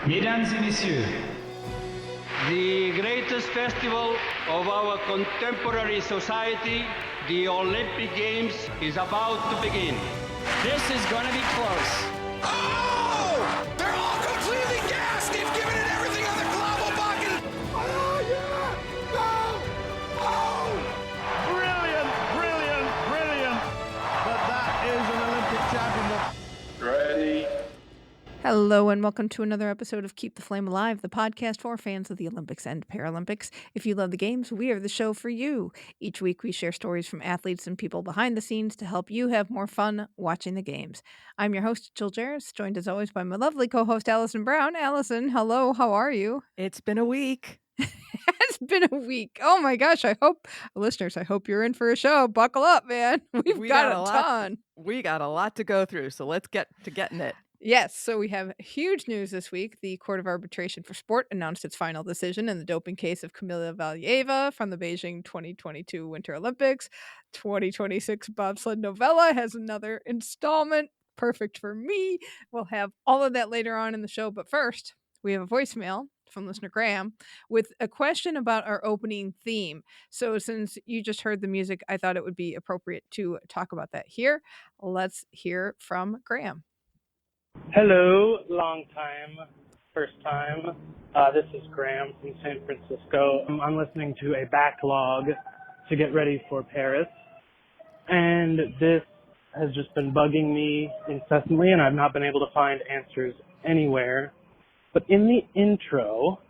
Mesdames et messieurs, The greatest festival of our contemporary society, the Olympic Games, is about to begin. this is gonna be close. Oh! They're all completely gassed! They've given it everything on the Globalbakken! Oh, yeah! Go! Oh! Brilliant, brilliant, brilliant. But that is an Olympic championship. Ready. Hello and welcome to another episode of Keep the Flame Alive, the podcast for fans of the Olympics and Paralympics. If you love the games, we are the show for you. Each week we share stories from athletes and people behind the scenes to help you have more fun watching the games. I'm your host, Jill Jarris, joined as always by my lovely co-host, Allison Brown. Allison, hello, how are you? It's been a week. It's been a week. Oh my gosh, I hope you're in for a show. Buckle up, man. We've got a ton. We got a lot to go through, so let's get to getting it. Yes, so we have huge news this week. The Court of Arbitration for Sport announced its final decision in the doping case of Kamila Valieva from the Beijing 2022 Winter Olympics. 2026 bobsled novella has another installment. Perfect for me. We'll have all of that later on in the show, but first, we have a voicemail from listener Graham with a question about our opening theme. So since you just heard the music, I thought it would be appropriate to talk about that here. Let's hear from Graham. Hello, long time, first time. This is Graham from San Francisco. I'm listening to a backlog to get ready for Paris, and this has just been bugging me incessantly, and I've not been able to find answers anywhere. But in the intro,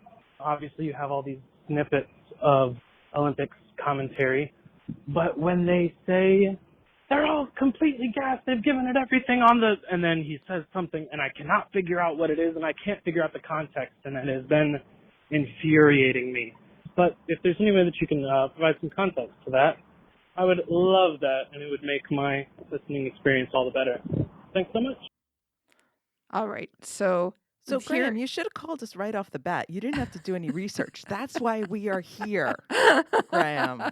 obviously you have all these snippets of Olympics commentary, but when they say they're all completely gassed, they've given it everything on the, and then he says something and I cannot figure out what it is and I can't figure out the context, and it has been infuriating me. But if there's any way that you can provide some context to that, I would love that, and it would make my listening experience all the better. Thanks so much. All right, so Graham, you should have called us right off the bat. You didn't have to do any research. That's why we are here, Graham.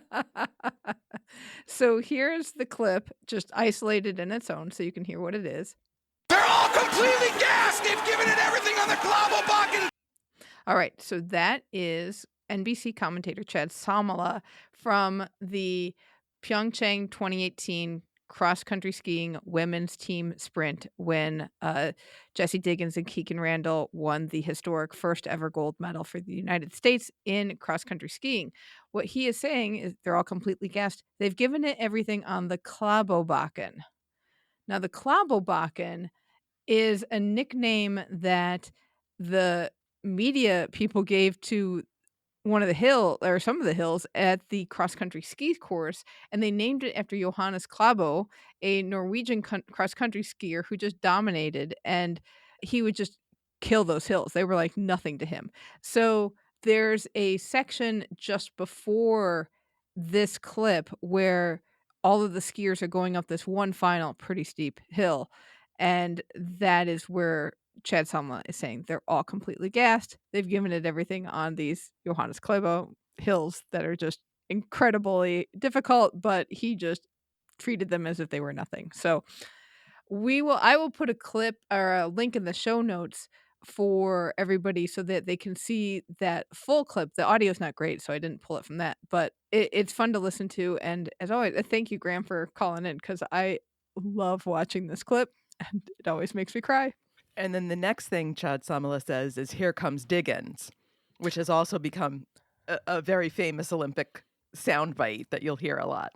So here's the clip, just isolated in its own, so you can hear what it is. They're all completely gassed! They've given it everything on the Globalbakken! All right, so that is NBC commentator Chad Samala from the Pyeongchang 2018 cross-country skiing women's team sprint when Jessie Diggins and Keegan Randall won the historic first ever gold medal for the United States in cross-country skiing. What he is saying is they're all completely gassed. They've given it everything on the Globalbakken. Now, the Globalbakken is a nickname that the media people gave to one of the hill or some of the hills at the cross-country ski course, and they named it after Johannes Klæbo, a Norwegian cross-country skier who just dominated, and he would just kill those hills. They were like nothing to him. So there's a section just before this clip where all of the skiers are going up this one final pretty steep hill, and that is where Chad Samla is saying they're all completely gassed. They've given it everything on these Johannes Klæbo hills that are just incredibly difficult, but he just treated them as if they were nothing. So I will put a clip or a link in the show notes for everybody so that they can see that full clip. The audio is not great, so I didn't pull it from that, but it's fun to listen to. And as always, thank you, Graham, for calling in, because I love watching this clip and it always makes me cry. And then the next thing Chad Samala says is, "Here comes Diggins," which has also become a very famous Olympic soundbite that you'll hear a lot.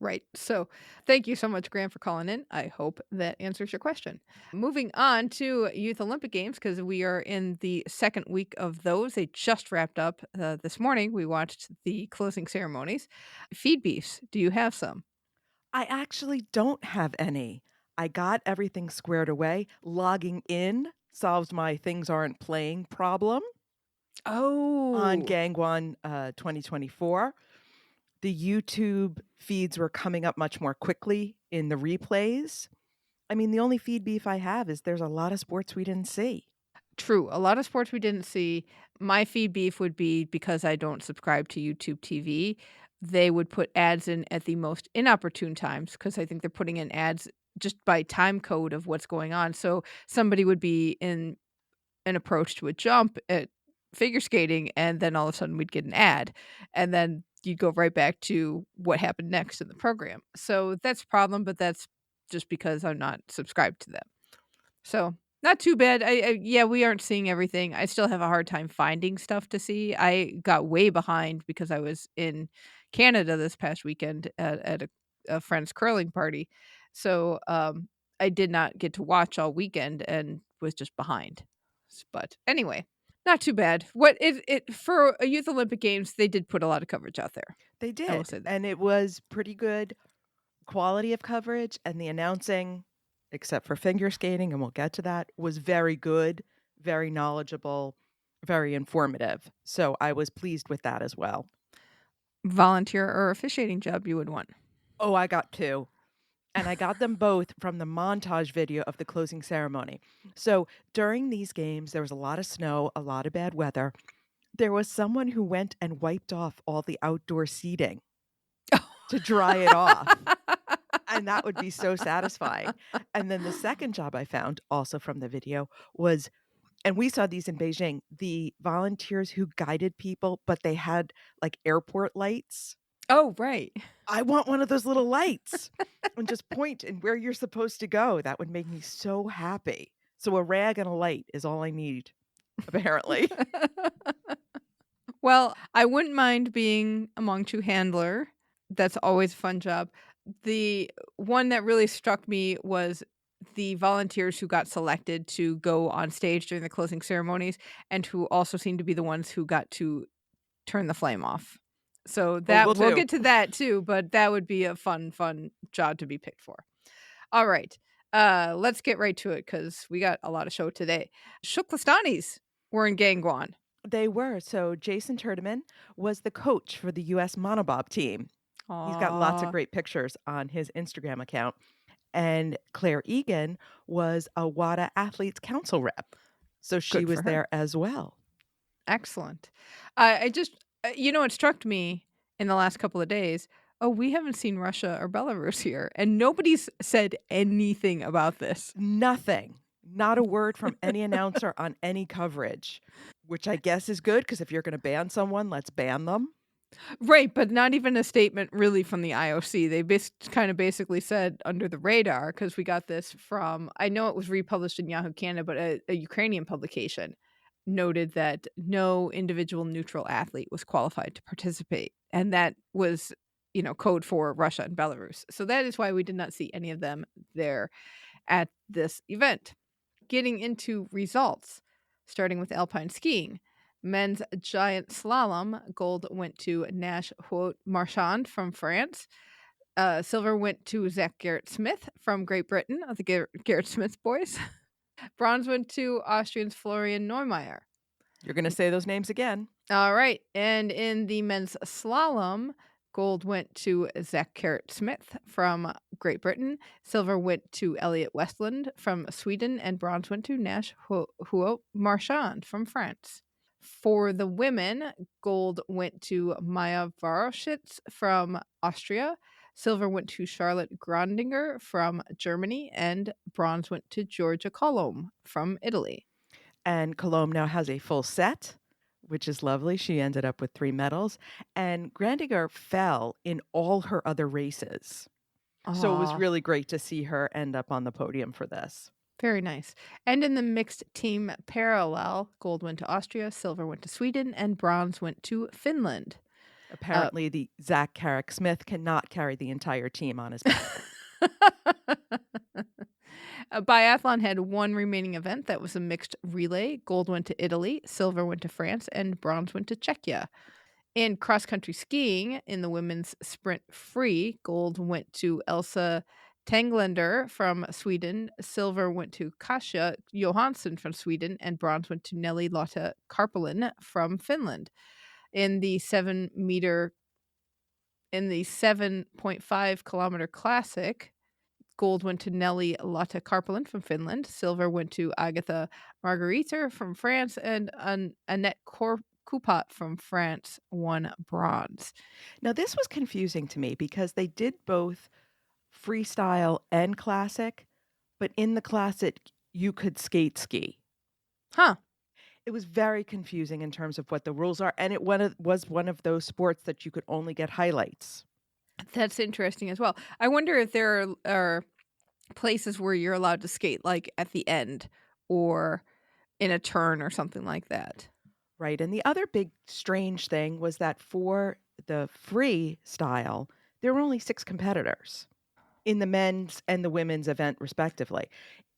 Right. So thank you so much, Graham, for calling in. I hope that answers your question. Moving on to Youth Olympic Games, because we are in the second week of those. They just wrapped up this morning. We watched the closing ceremonies. Feed beefs. Do you have some? I actually don't have any. I got everything squared away. Logging in solves my things aren't playing problem on Gangwon 2024. The YouTube feeds were coming up much more quickly in the replays. I mean, the only feed beef I have is there's a lot of sports we didn't see. True. A lot of sports we didn't see. My feed beef would be because I don't subscribe to YouTube TV. They would put ads in at the most inopportune times, because I think they're putting in ads just by time code of what's going on. So somebody would be in an approach to a jump at figure skating, and then all of a sudden we'd get an ad, and then you'd go right back to what happened next in the program. So that's a problem, but that's just because I'm not subscribed to them. So not too bad. Yeah, we aren't seeing everything. I still have a hard time finding stuff to see. I got way behind because I was in Canada this past weekend at a friend's curling party. So I did not get to watch all weekend and was just behind. But anyway, not too bad. What it for a Youth Olympic Games, they did put a lot of coverage out there. They I will did. say that. And it was pretty good quality of coverage, and the announcing, except for figure skating, and we'll get to that, was very good, very knowledgeable, very informative. So I was pleased with that as well. Volunteer or officiating job you would want? Oh, I got 2. And I got them both from the montage video of the closing ceremony. So during these games, there was a lot of snow, a lot of bad weather. There was someone who went and wiped off all the outdoor seating to dry it off. And that would be so satisfying. And then the second job I found, also from the video, was, and we saw these in Beijing, the volunteers who guided people, but they had like airport lights. Oh, right. I want one of those little lights and just point and where you're supposed to go. That would make me so happy. So a rag and a light is all I need, apparently. Well, I wouldn't mind being a Mongchu handler. That's always a fun job. The one that really struck me was the volunteers who got selected to go on stage during the closing ceremonies and who also seemed to be the ones who got to turn the flame off. So that we'll get to that too, but that would be a fun job to be picked for. All right. Let's get right to it because we got a lot of show today. Shuklistanis were in Gangwon. They were. So Jason Turdeman was the coach for the U.S. monobob team. Aww. He's got lots of great pictures on his Instagram account. And Claire Egan was a WADA Athletes Council rep. So she was there as well. Excellent. I just, it struck me in the last couple of days, we haven't seen Russia or Belarus here. And nobody's said anything about this. Nothing. Not a word from any announcer on any coverage, which I guess is good because if you're going to ban someone, let's ban them. Right, but not even a statement really from the IOC. They kind of basically said under the radar, because we got this from, I know it was republished in Yahoo Canada, but a Ukrainian publication noted that no individual neutral athlete was qualified to participate. And that was, code for Russia and Belarus. So that is why we did not see any of them there at this event. Getting into results, starting with alpine skiing. Men's giant slalom, gold went to Nash Marchand from France. Silver went to Zach Garrett-Smith from Great Britain, of the Garrett-Smith boys. Bronze went to Austrian's Florian Neumeier. You're going to say those names again. All right. And in the men's slalom, gold went to Zach Garrett-Smith from Great Britain. Silver went to Elliot Westland from Sweden. And bronze went to Nash Marchand from France. For the women, gold went to Maya Varoshitz from Austria. Silver went to Charlotte Grondinger from Germany. And bronze went to Georgia Colomb from Italy. And Colomb now has a full set, which is lovely. She ended up with 3 medals. And Grondinger fell in all her other races. Aww. So it was really great to see her end up on the podium for this. Very nice. And in the mixed team parallel, gold went to Austria, silver went to Sweden, and bronze went to Finland. Apparently, the Zach Garrett-Smith cannot carry the entire team on his back. Biathlon had one remaining event that was a mixed relay. Gold went to Italy, silver went to France, and bronze went to Czechia. In cross-country skiing, in the women's sprint free, gold went to Elsa Tenglander from Sweden, silver went to Kasia Johansson from Sweden, and bronze went to Nelly Lotta Karpelin from Finland. In the 7.5 kilometer classic, gold went to Nelly Lotta Karpelin from Finland, silver went to Agatha Margariter from France, and Annette Coupat from France won bronze. Now, this was confusing to me because they did both freestyle and classic, but in the classic, you could skate ski. Huh. It was very confusing in terms of what the rules are, and it was one of those sports that you could only get highlights. That's interesting as well. I wonder if there are places where you're allowed to skate, like at the end or in a turn or something like that. Right. And the other big strange thing was that for the freestyle, there were only 6 competitors in the men's and the women's event, respectively.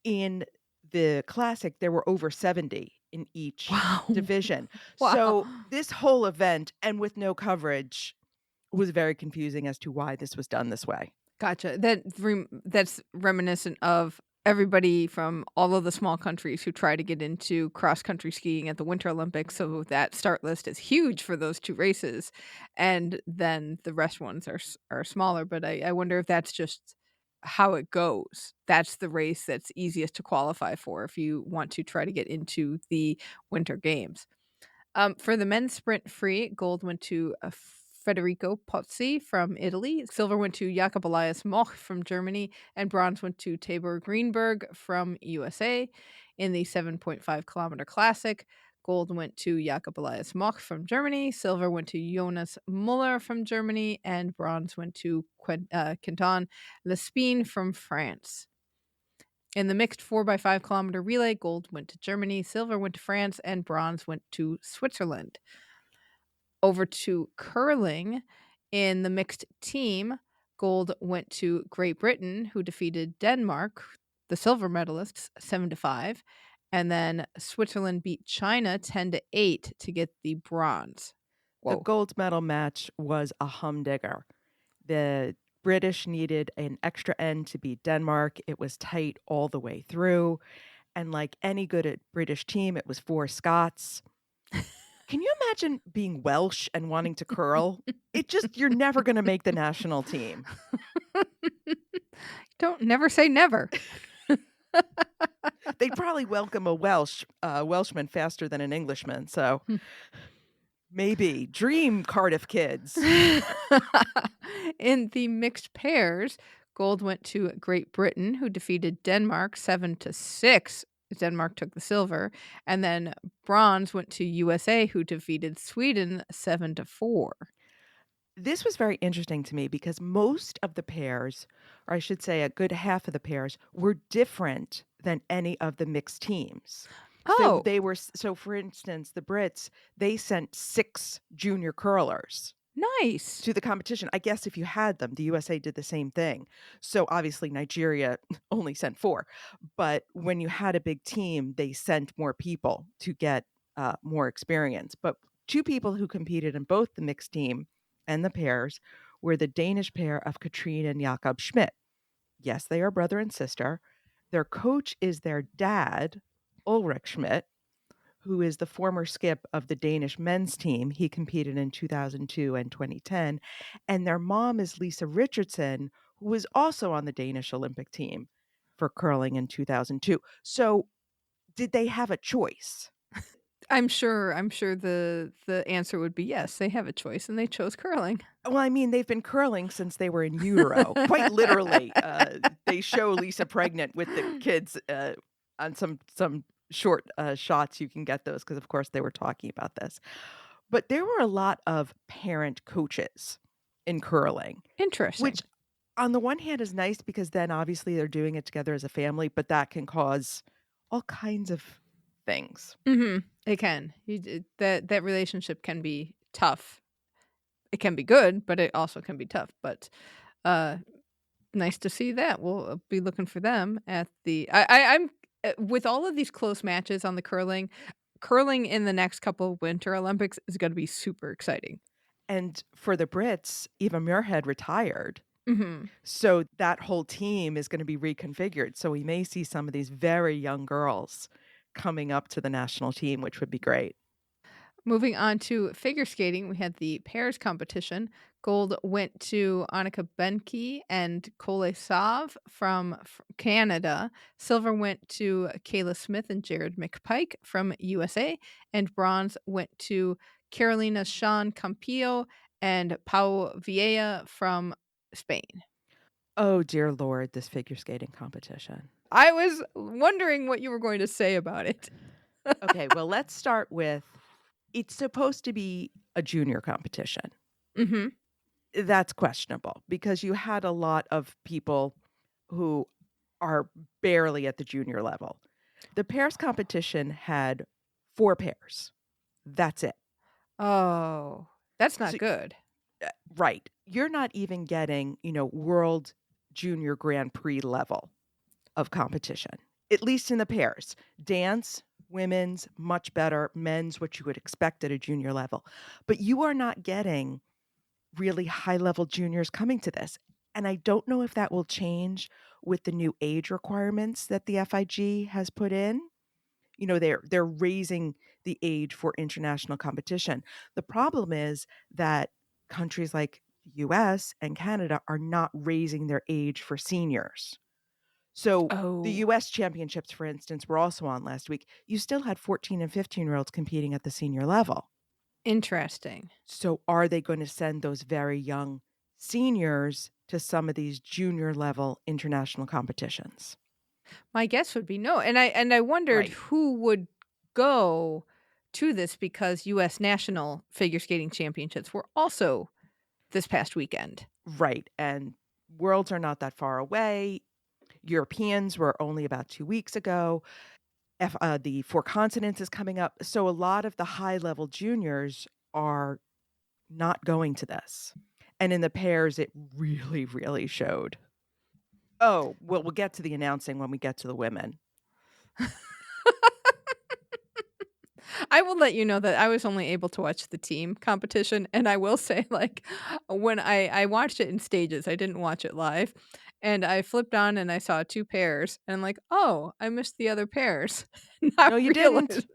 In the classic, there were over 70 in each Wow. division. Wow. So this whole event, and with no coverage, was very confusing as to why this was done this way. Gotcha. That's reminiscent of everybody from all of the small countries who try to get into cross-country skiing at the Winter Olympics, so that start list is huge for those 2 races, and then the rest ones are smaller, but I wonder if that's just how it goes. That's the race that's easiest to qualify for if you want to try to get into the Winter Games. For the men's sprint free, gold went to Federico Pozzi from Italy. Silver went to Jakob Elias Moch from Germany, and bronze went to Tabor Greenberg from USA. In the 7.5 kilometer classic, gold went to Jakob Elias Moch from Germany, silver went to Jonas Muller from Germany, and bronze went to Quentin Lespine from France. In the mixed 4x5 kilometer relay, gold went to Germany, silver went to France, and bronze went to Switzerland. Over to curling. In the mixed team, gold went to Great Britain, who defeated Denmark, the silver medalists, 7-5. And then Switzerland beat China 10-8 to get the bronze. The gold medal match was a humdinger. The British needed an extra end to beat Denmark. It was tight all the way through. And like any good British team, it was 4 Scots. Can you imagine being Welsh and wanting to curl? You're never going to make the national team. Don't never say never. They'd probably welcome a Welshman faster than an Englishman. So maybe dream Cardiff kids. In the mixed pairs, gold went to Great Britain, who defeated Denmark 7-6. Denmark took the silver, and then bronze went to USA, who defeated Sweden 7-4. This was very interesting to me because most of the pairs, or I should say a good half of the pairs, were different than any of the mixed teams. Oh. So for instance, the Brits, they sent 6 junior curlers. Nice. To the competition. I guess if you had them, the USA did the same thing. So obviously Nigeria only sent 4. But when you had a big team, they sent more people to get more experience. But 2 people who competed in both the mixed team and the pairs were the Danish pair of Katrine and Jakob Schmidt. Yes, they are brother and sister. Their coach is their dad, Ulrich Schmidt, who is the former skip of the Danish men's team. He competed in 2002 and 2010. And their mom is Lisa Richardson, who was also on the Danish Olympic team for curling in 2002. So did they have a choice? I'm sure the answer would be yes, they have a choice, and they chose curling. Well, I mean, they've been curling since they were in utero. Quite literally. They show Lisa pregnant with the kids on some short shots. You can get those because, of course, they were talking about this. But there were a lot of parent coaches in curling. Interesting. Which, on the one hand, is nice because then obviously they're doing it together as a family, but that can cause all kinds of things. Mm-hmm. It can. That relationship can be tough. It can be good, but it also can be tough. But nice to see that. We'll be looking for them at the. I'm with all of these close matches on the curling in the next couple of Winter Olympics is going to be super exciting. And for the Brits, Eva Muirhead retired. Mm-hmm. So that whole team is going to be reconfigured. So we may see some of these very young girls coming up to the national team, which would be great. Moving on to figure skating, we had the pairs competition. Gold went to Annika Benke and Cole Sav from Canada. Silver went to Kayla Smith and Jared McPike from USA. And bronze went to Carolina Sean Campillo and Pau Vieja from Spain. Oh, dear Lord, this figure skating competition. I was wondering what you were going to say about it. Okay, well, let's start with it's supposed to be a junior competition. Mm-hmm. That's questionable because you had a lot of people who are barely at the junior level. The pairs competition had 4 pairs. That's it. Oh, that's not So, good. right. You're not even getting, World Junior Grand Prix level of competition, at least in the pairs. Dance, women's, much better. Men's, what you would expect at a junior level. But you are not getting really high level juniors coming to this. And I don't know if that will change with the new age requirements that the FIG has put in. They're raising the age for international competition. The problem is that countries like the US and Canada are not raising their age for seniors. So the Oh, US championships, for instance, were also on last week. You still had 14 and 15-year-olds competing at the senior level. interesting. So are they going to send those very young seniors to some of these junior level international competitions? My guess would be no. And I wondered Right. who would go to this because US National Figure Skating Championships were also this past weekend. Right. And worlds are not that far away. Europeans were only about 2 weeks ago. The Four Continents is coming up. So a lot of the high level juniors are not going to this. And in the pairs, it really, really showed. Oh, well, we'll get to the announcing when we get to the women. I will let you know that I was only able to watch the team competition, and I will say, like, when I watched it in stages, I didn't watch it live, and I flipped on and I saw 2 pairs, and I'm like, "Oh, I missed the other pairs." Not No, you realize didn't.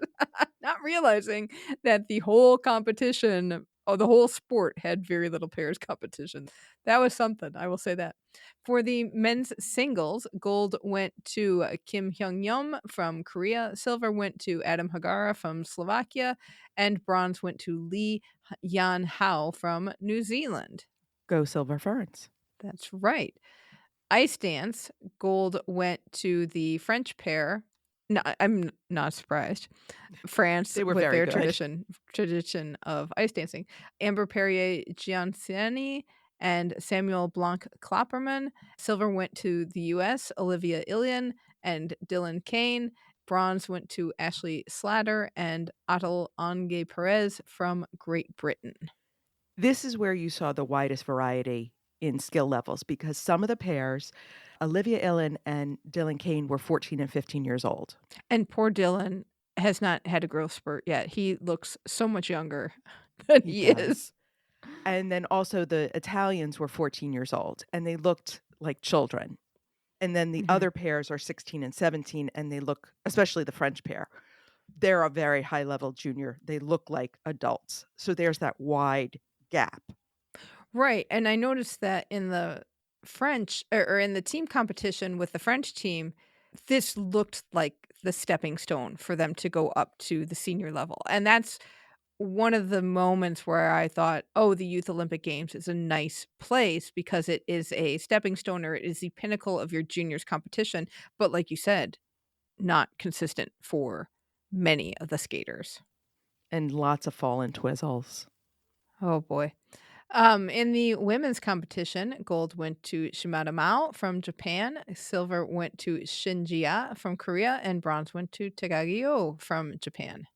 not realizing that the whole competition or the whole sport had very little pairs competition. That was something, I will say that. For the men's singles, gold went to Kim Hyung-yum from Korea, silver went to Adam Hagara from Slovakia, and bronze went to Lee Yan Hao from New Zealand. Go Silver Ferns. That's right. Ice dance, gold went to the French pair. No, I'm not surprised. France They were with very their good. tradition of ice dancing. Amber Perrier Gianciani and Samuel Blanc Klopperman. Silver went to the US, Olivia Ilian and Dylan Kane. Bronze went to Ashley Slatter and Atal Ange Perez from Great Britain. This is where you saw the widest variety in skill levels because some of the pairs, Olivia Illen and Dylan Kane, were 14 and 15 years old. And poor Dylan has not had a growth spurt yet. He looks so much younger than he is. And then also the Italians were 14 years old and they looked like children. And then the Mhm. other pairs are 16 and 17 and they look, especially the French pair, they're a very high level junior. They look like adults. So there's that wide gap. Right, and I noticed that in the French or in the team competition with the French team, this looked like the stepping stone for them to go up to the senior level. And that's one of the moments where I thought, "Oh, the Youth Olympic Games is a nice place because it is a stepping stone or it is the pinnacle of your juniors competition." But like you said, not consistent for many of the skaters. And lots of fall and twizzles. Oh boy. In the women's competition, gold went to Shimada Mao from Japan, silver went to Shinjiya from Korea, and bronze went to Takagi from Japan.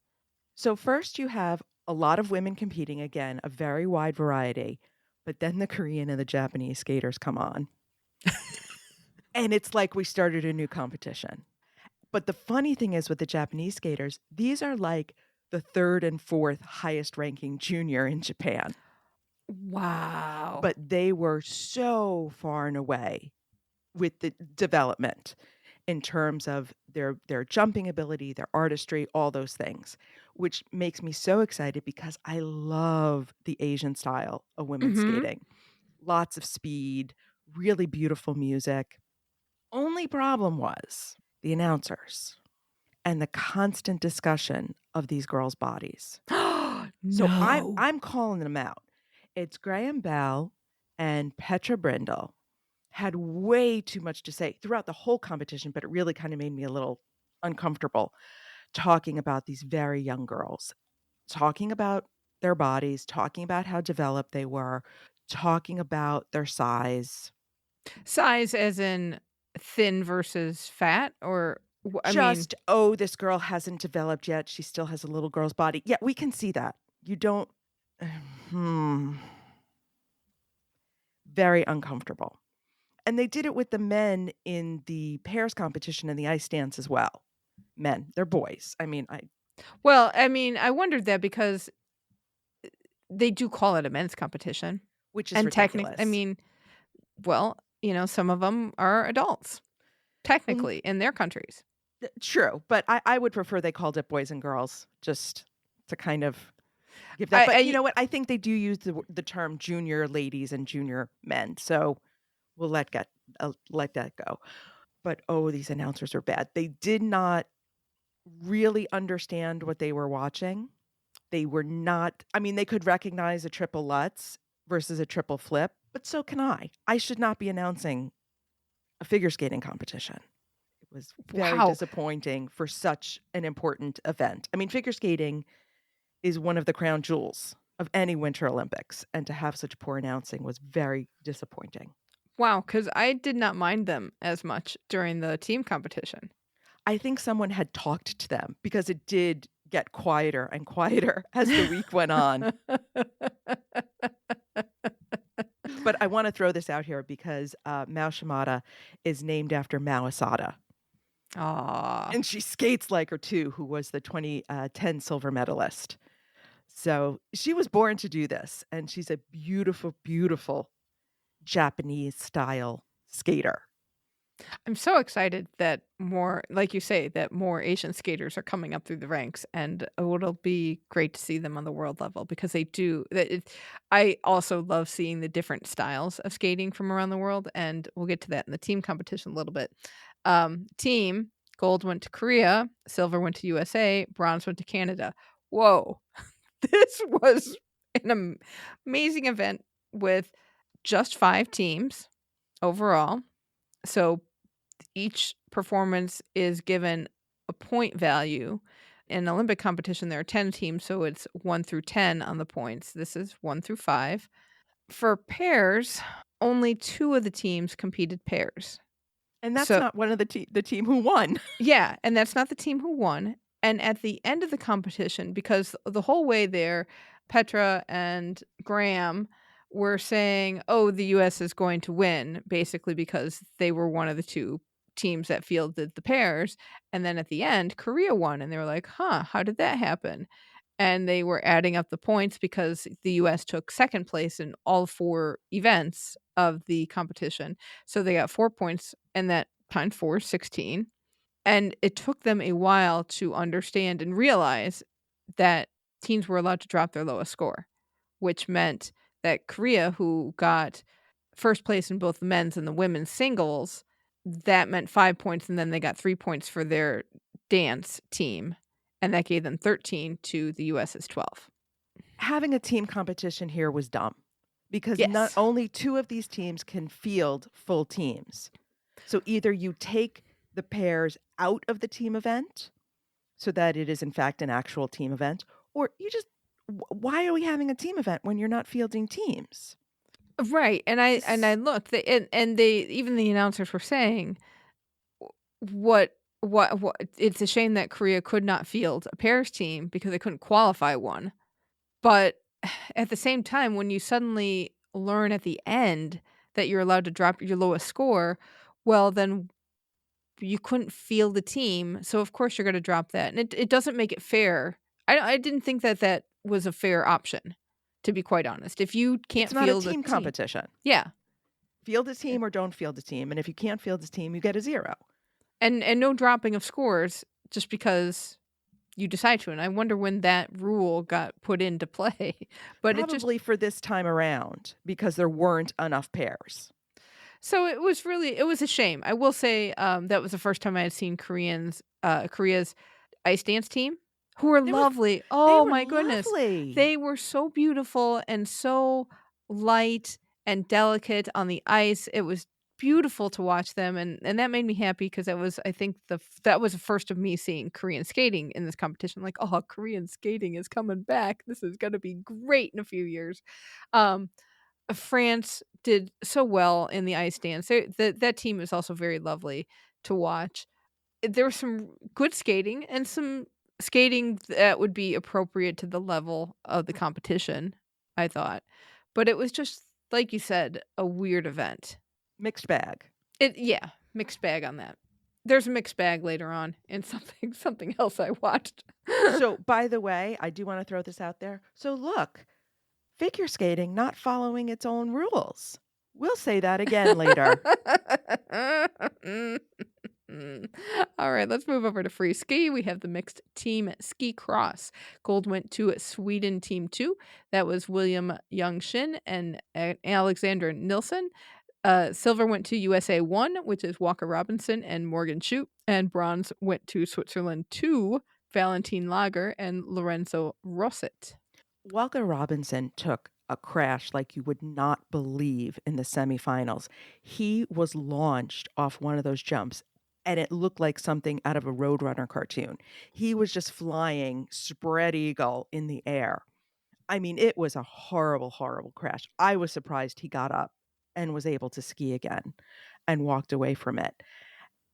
So first you have a lot of women competing, again, a very wide variety, but then the Korean and the Japanese skaters come on. And it's like we started a new competition. But the funny thing is with the Japanese skaters, these are like the 3rd and 4th highest ranking junior in Japan. Wow. But they were so far and away with the development in terms of their jumping ability, their artistry, all those things, which makes me so excited because I love the Asian style of women's Mhm. skating. Lots of speed, really beautiful music. Only problem was the announcers and the constant discussion of these girls' bodies. So No. I'm calling them out. It's Graham Bell and Petra Brindle had way too much to say throughout the whole competition, but it really kind of made me a little uncomfortable, talking about these very young girls, talking about their bodies, talking about how developed they were, talking about their size. Size as in thin versus fat, or I mean, Just, oh, this girl hasn't developed yet. She still has a little girl's body. Yeah, we can see that. You don't. Very uncomfortable. And they did it with the men in the pairs competition and the ice dance as well. Men, they're boys. I mean, I wondered that because they do call it a men's competition. which is And ridiculous. some of them are adults, technically, in their countries. True, but I would prefer they called it boys and girls just to kind of give that. But you know what? I think they do use the term junior ladies and junior men, so we'll let that go. But these announcers are bad. They did not really understand what they were watching. They were not. I mean, they could recognize a triple Lutz versus a triple flip, but so can I. I should not be announcing a figure skating competition. It was very disappointing for such an important event. I mean, figure skating is one of the crown jewels of any Winter Olympics, and to have such poor announcing was very disappointing. Wow, because I did not mind them as much during the team competition. I think someone had talked to them because it did get quieter and quieter as the week went on. But I want to throw this out here because Mao Shimada is named after Mao Asada. Aww. And she skates like her too, who was the 2010 silver medalist. So she was born to do this. And she's a beautiful, beautiful Japanese style skater. I'm so excited that more, like you say, that more Asian skaters are coming up through the ranks, and it'll be great to see them on the world level because they do. I also love seeing the different styles of skating from around the world, and we'll get to that in the team competition a little bit. Team gold went to Korea, silver went to USA, bronze went to Canada. Whoa, this was an amazing event with just 5 teams overall. So each performance is given a point value. In Olympic competition, there are 10 teams, so it's 1 through 10 on the points. This is 1 through 5. For pairs, only 2 of the teams competed pairs. And that's not one of the team who won. Yeah, and that's not the team who won. And at the end of the competition, because the whole way there, Petra and Graham were saying, the U.S. is going to win, basically because they were one of the 2 teams that fielded the pairs. And then at the end, Korea won. And they were like, how did that happen? And they were adding up the points because the U.S. took second place in all 4 events of the competition. So they got 4 points, and that times 4 is 16. And it took them a while to understand and realize that teams were allowed to drop their lowest score, which meant that Korea, who got first place in both the men's and the women's singles, that meant 5 points, and then they got 3 points for their dance team, and that gave them 13 to the US's 12. Having a team competition here was dumb because not only 2 of these teams can field full teams. So either you take the pairs out of the team event so that it is in fact an actual team event, or you just, why are we having a team event when you're not fielding teams? Right. And I looked, and they, even the announcers were saying what it's a shame that Korea could not field a pairs team because they couldn't qualify one. But at the same time, when you suddenly learn at the end that you're allowed to drop your lowest score, well, then you couldn't field the team. So of course you're going to drop that. And it doesn't make it fair. I didn't think that was a fair option, to be quite honest. If you can't field a team competition. Yeah. Field a team or don't field a team. And if you can't field a team, you get a 0. And no dropping of scores just because you decide to. And I wonder when that rule got put into play. But probably for this time around because there weren't enough pairs. So it was a shame. I will say that was the first time I had seen Korea's ice dance team, who were lovely. My goodness. They were so beautiful and so light and delicate on the ice. It was beautiful to watch them, and that made me happy because that was, I think, that was the first of me seeing Korean skating in this competition. Like, oh, Korean skating is coming back. This is gonna be great in a few years. Um, France did so well in the ice dance. That team is also very lovely to watch. There was some good skating and some skating that would be appropriate to the level of the competition, I thought. But it was just, like you said, a weird event. Mixed bag. Yeah, mixed bag on that. There's a mixed bag later on in something else I watched. So, by the way, I do want to throw this out there. So, look, figure skating not following its own rules. We'll say that again later. All right, let's move over to free ski. We have the mixed team ski cross. Gold went to Sweden team 2. That was William Young-shin and Alexander Nilsson. Silver went to USA 1, which is Walker Robinson and Morgan Schut. And bronze went to Switzerland 2, Valentin Lager and Lorenzo Rosset. Walker Robinson took a crash like you would not believe in the semifinals. He was launched off one of those jumps, and it looked like something out of a Roadrunner cartoon. He was just flying spread eagle in the air. I mean, it was a horrible, horrible crash. I was surprised he got up and was able to ski again and walked away from it.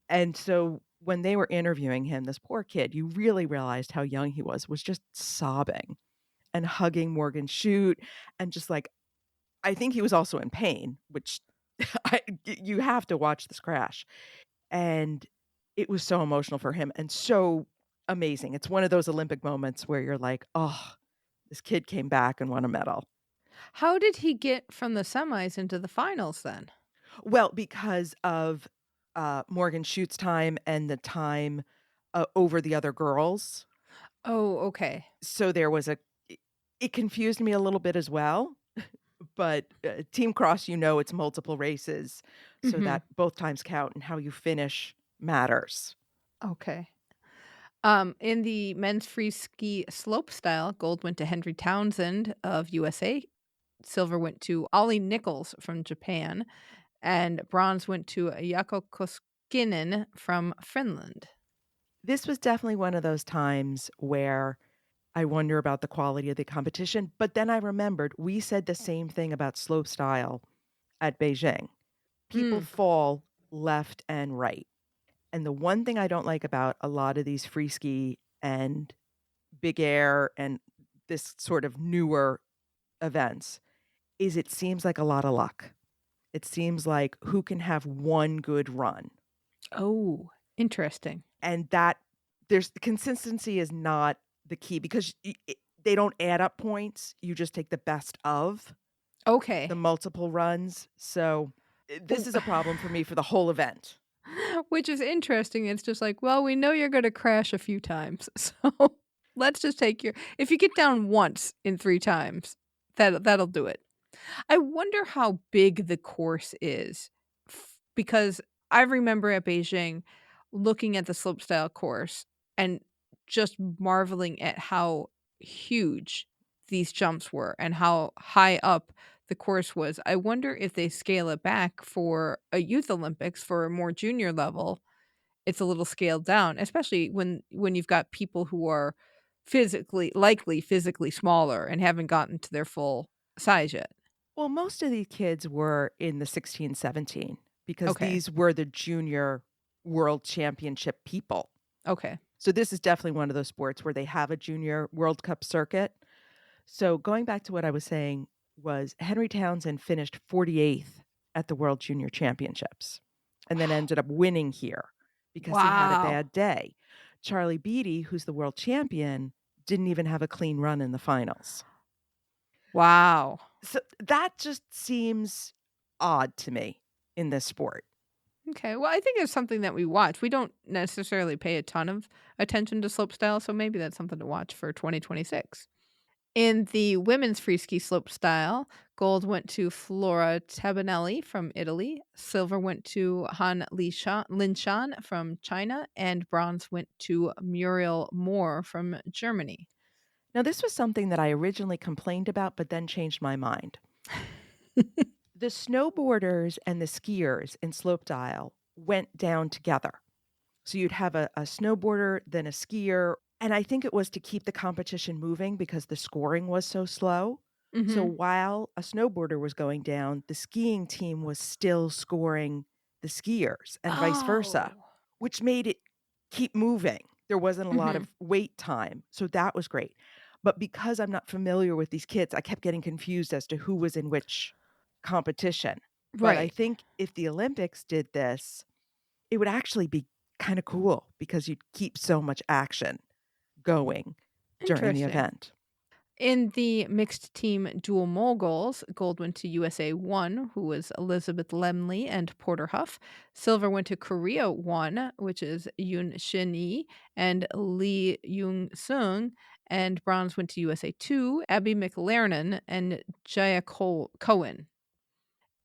And so when they were interviewing him, this poor kid, you really realized how young he was just sobbing and hugging Morgan Schut and just like, I think he was also in pain, which you have to watch this crash. And it was so emotional for him and so amazing. It's one of those Olympic moments where you're like, oh, this kid came back and won a medal. How did he get from the semis into the finals then? Well, because of Morgan Schut's time and the time over the other girls. Oh, okay. So there was it confused me a little bit as well. But team cross, it's multiple races so that both times count and how you finish matters. Okay. In the men's free ski slope style, gold went to Henry Townsend of USA. Silver went to Ollie Nichols from Japan. And bronze went to Jaakko Koskinen from Finland. This was definitely one of those times where I wonder about the quality of the competition. But then I remembered we said the same thing about slope style at Beijing. People fall left and right. And the one thing I don't like about a lot of these free ski and big air and this sort of newer events is it seems like a lot of luck. It seems like who can have one good run. Oh, interesting. And that the consistency is not the key because they don't add up points. You just take the best of the multiple runs. So this is a problem for me for the whole event. Which is interesting. It's just like, well, we know you're going to crash a few times. So let's just take if you get down once in 3 times, that'll do it. I wonder how big the course is because I remember at Beijing looking at the slopestyle course and just marveling at how huge these jumps were and how high up the course was. I wonder if they scale it back for a youth Olympics for a more junior level. It's a little scaled down, especially when you've got people who are physically smaller and haven't gotten to their full size yet. Well, most of these kids were in the 16, 17 because these were the junior world championship people. Okay. So this is definitely one of those sports where they have a junior World Cup circuit. So going back to what I was saying was Henry Townsend finished 48th at the World Junior Championships and then ended up winning here because he had a bad day. Charlie Beattie, who's the world champion, didn't even have a clean run in the finals. Wow. So that just seems odd to me in this sport. Okay. Well, I think it's something that we watch. We don't necessarily pay a ton of attention to slopestyle, so maybe that's something to watch for 2026. In the women's free ski slopestyle, gold went to Flora Tabanelli from Italy, silver went to Han Linshan from China, and bronze went to Muriel Moore from Germany. Now, this was something that I originally complained about, but then changed my mind. The snowboarders and the skiers in slopestyle went down together. So you'd have a snowboarder, then a skier. And I think it was to keep the competition moving because the scoring was so slow. So Mm-hmm. while a snowboarder was going down, the skiing team was still scoring the skiers and vice versa, Oh. which made it keep moving. There wasn't a lot Mm-hmm. of wait time. So that was great. But because I'm not familiar with these kids, I kept getting confused as to who was in which competition. But I Right. think if the Olympics did this, it would actually be kind of cool because you'd keep so much action going during the Interesting. event. In the mixed team dual moguls, gold went to USA 1, who was Elizabeth Lemley and Porter Huff. Silver went to Korea 1, which is Yoon Shin Yi and Lee Young Sung. And bronze went to USA 2, Abby McLernan and Jaya Cohen.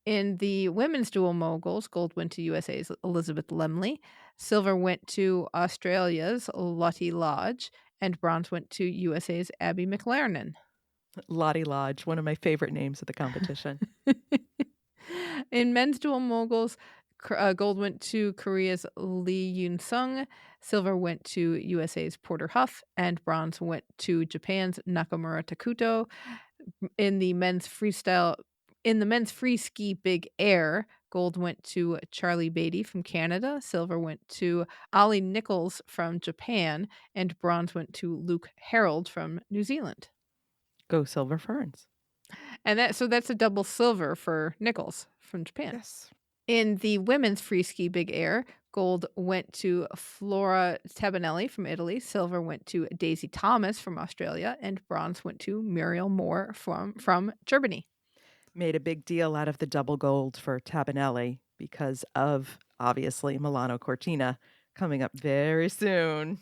In the women's dual moguls, gold went to USA's Elizabeth Lemley, silver went to Australia's Lottie Lodge, and bronze went to USA's Abby McLernan. Lottie Lodge, one of my favorite names of the competition. In men's dual moguls, gold went to Korea's Lee Yoon Sung, silver went to USA's Porter Huff, and bronze went to Japan's Nakamura Takuto. In the men's free ski big air, gold went to Charlie Beatty from Canada, silver went to Ollie Nichols from Japan, and bronze went to Luke Harold from New Zealand. Go Silver Ferns. And that's a double silver for Nichols from Japan. Yes. In the women's free ski big air, gold went to Flora Tabanelli from Italy, silver went to Daisy Thomas from Australia, and bronze went to Muriel Moore from Germany. Made a big deal out of the double gold for Tabanelli because of, obviously, Milano Cortina coming up very soon.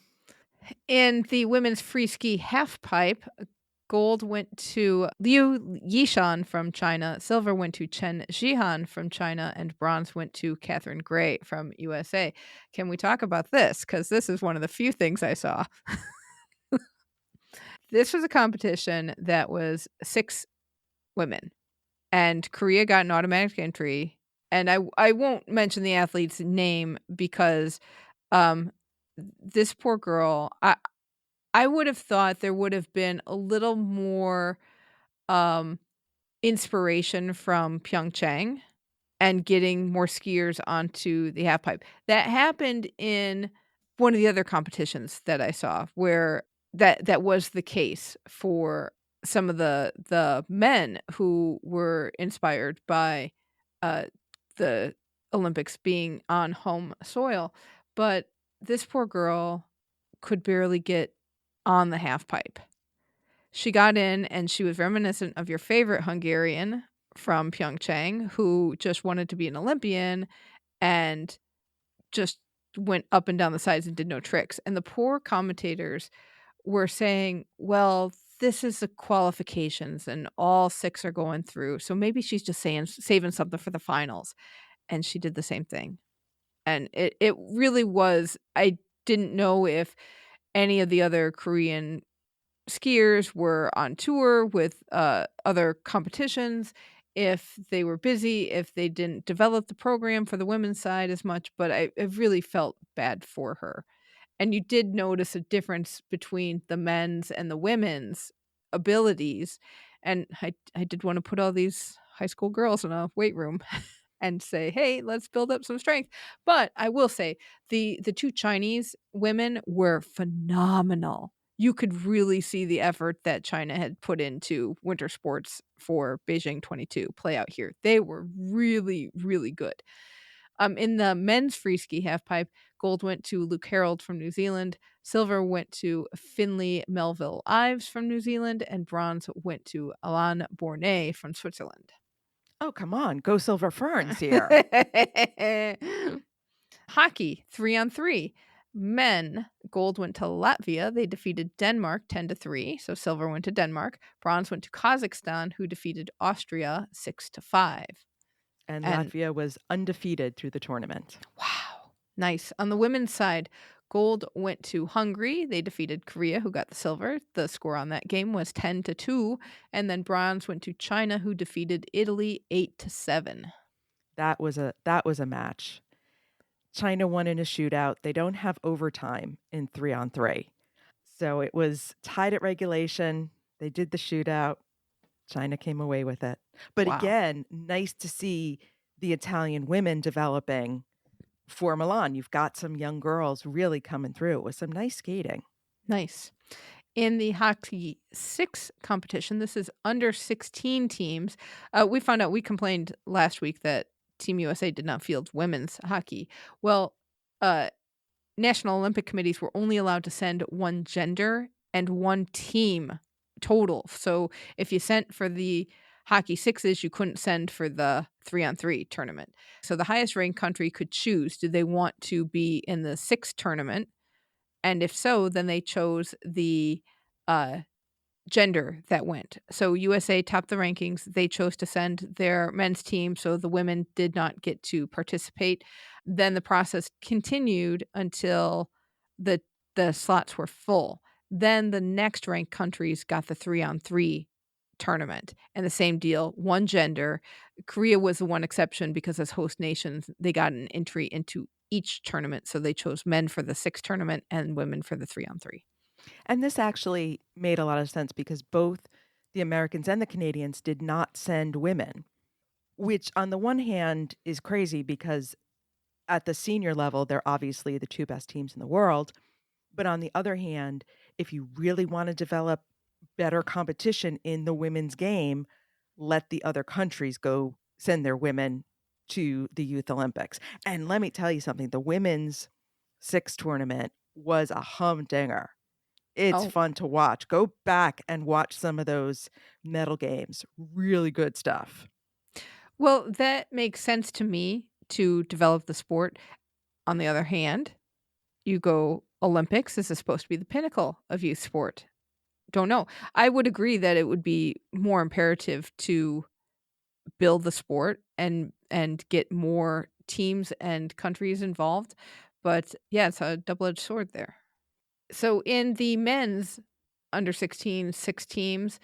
In the women's free ski half pipe, gold went to Liu Yishan from China, silver went to Chen Jihan from China, and bronze went to Catherine Gray from USA. Can we talk about this? Because this is one of the few things I saw. This was a competition that was 6 women, and Korea got an automatic entry. And I won't mention the athlete's name because this poor girl, I would have thought there would have been a little more inspiration from Pyeongchang and getting more skiers onto the halfpipe. That happened in one of the other competitions that I saw where that was the case for some of the men who were inspired by the Olympics being on home soil. But this poor girl could barely get on the halfpipe. She got in and she was reminiscent of your favorite Hungarian from Pyeongchang who just wanted to be an Olympian and just went up and down the sides and did no tricks. And the poor commentators were saying, well, this is the qualifications and all 6 are going through. So maybe she's just saving something for the finals. And she did the same thing. And it really was, I didn't know if any of the other Korean skiers were on tour with other competitions, if they were busy, if they didn't develop the program for the women's side as much, but I really felt bad for her. And you did notice a difference between the men's and the women's abilities. And I did want to put all these high school girls in a weight room and say, hey, let's build up some strength. But I will say the 2 Chinese women were phenomenal. You could really see the effort that China had put into winter sports for Beijing 22 play out here. They were really, really good. In the men's free ski halfpipe, gold went to Luke Harold from New Zealand, silver went to Finley Melville Ives from New Zealand, and bronze went to Alain Bornet from Switzerland. Oh, come on. Go Silver Ferns here. Hockey, 3-on-3. Men, gold went to Latvia. They defeated Denmark 10-3. So silver went to Denmark. Bronze went to Kazakhstan, who defeated Austria 6-5. And Latvia was undefeated through the tournament. Wow. Nice. On the women's side, Gold went to Hungary. They defeated Korea, who got the silver. The score on that game was 10-2. And then bronze went to China, who defeated Italy 8-7. That was a match. China won in a shootout. They don't have overtime in 3-on-3. So it was tied at regulation. They did the shootout. China came away with it. But Wow. again, nice to see the Italian women developing for Milan. You've got some young girls really coming through with some nice skating. Nice. In the hockey 6 competition, this is under 16 teams. We found out, we complained last week that Team USA did not field women's hockey. Well, National Olympic Committees were only allowed to send one gender and one team total. So if you sent for the hockey 6s, you couldn't send for the 3-on-3 tournament. So the highest ranked country could choose, do they want to be in the 6 tournament? And if so, then they chose the gender that went. So USA topped the rankings. They chose to send their men's team, so the women did not get to participate. Then the process continued until the slots were full. Then the next ranked countries got the 3-on-3 tournament. And the same deal, one gender. Korea was the one exception because as host nations, they got an entry into each tournament. So they chose men for the 6 tournament and women for the 3-on-3. And this actually made a lot of sense because both the Americans and the Canadians did not send women, which on the one hand is crazy because at the senior level, they're obviously the 2 best teams in the world. But on the other hand, if you really want to develop better competition in the women's game, let the other countries go send their women to the Youth Olympics. And let me tell you something, the women's 6 tournament was a humdinger. It's fun to watch. Go back and watch some of those medal games. Really good stuff. Well, that makes sense to me to develop the sport. On the other hand, you go Olympics. This is supposed to be the pinnacle of youth sport. Don't know. I would agree that it would be more imperative to build the sport and get more teams and countries involved. But yeah, it's a double-edged sword there. So in the men's under 16, 6 teams,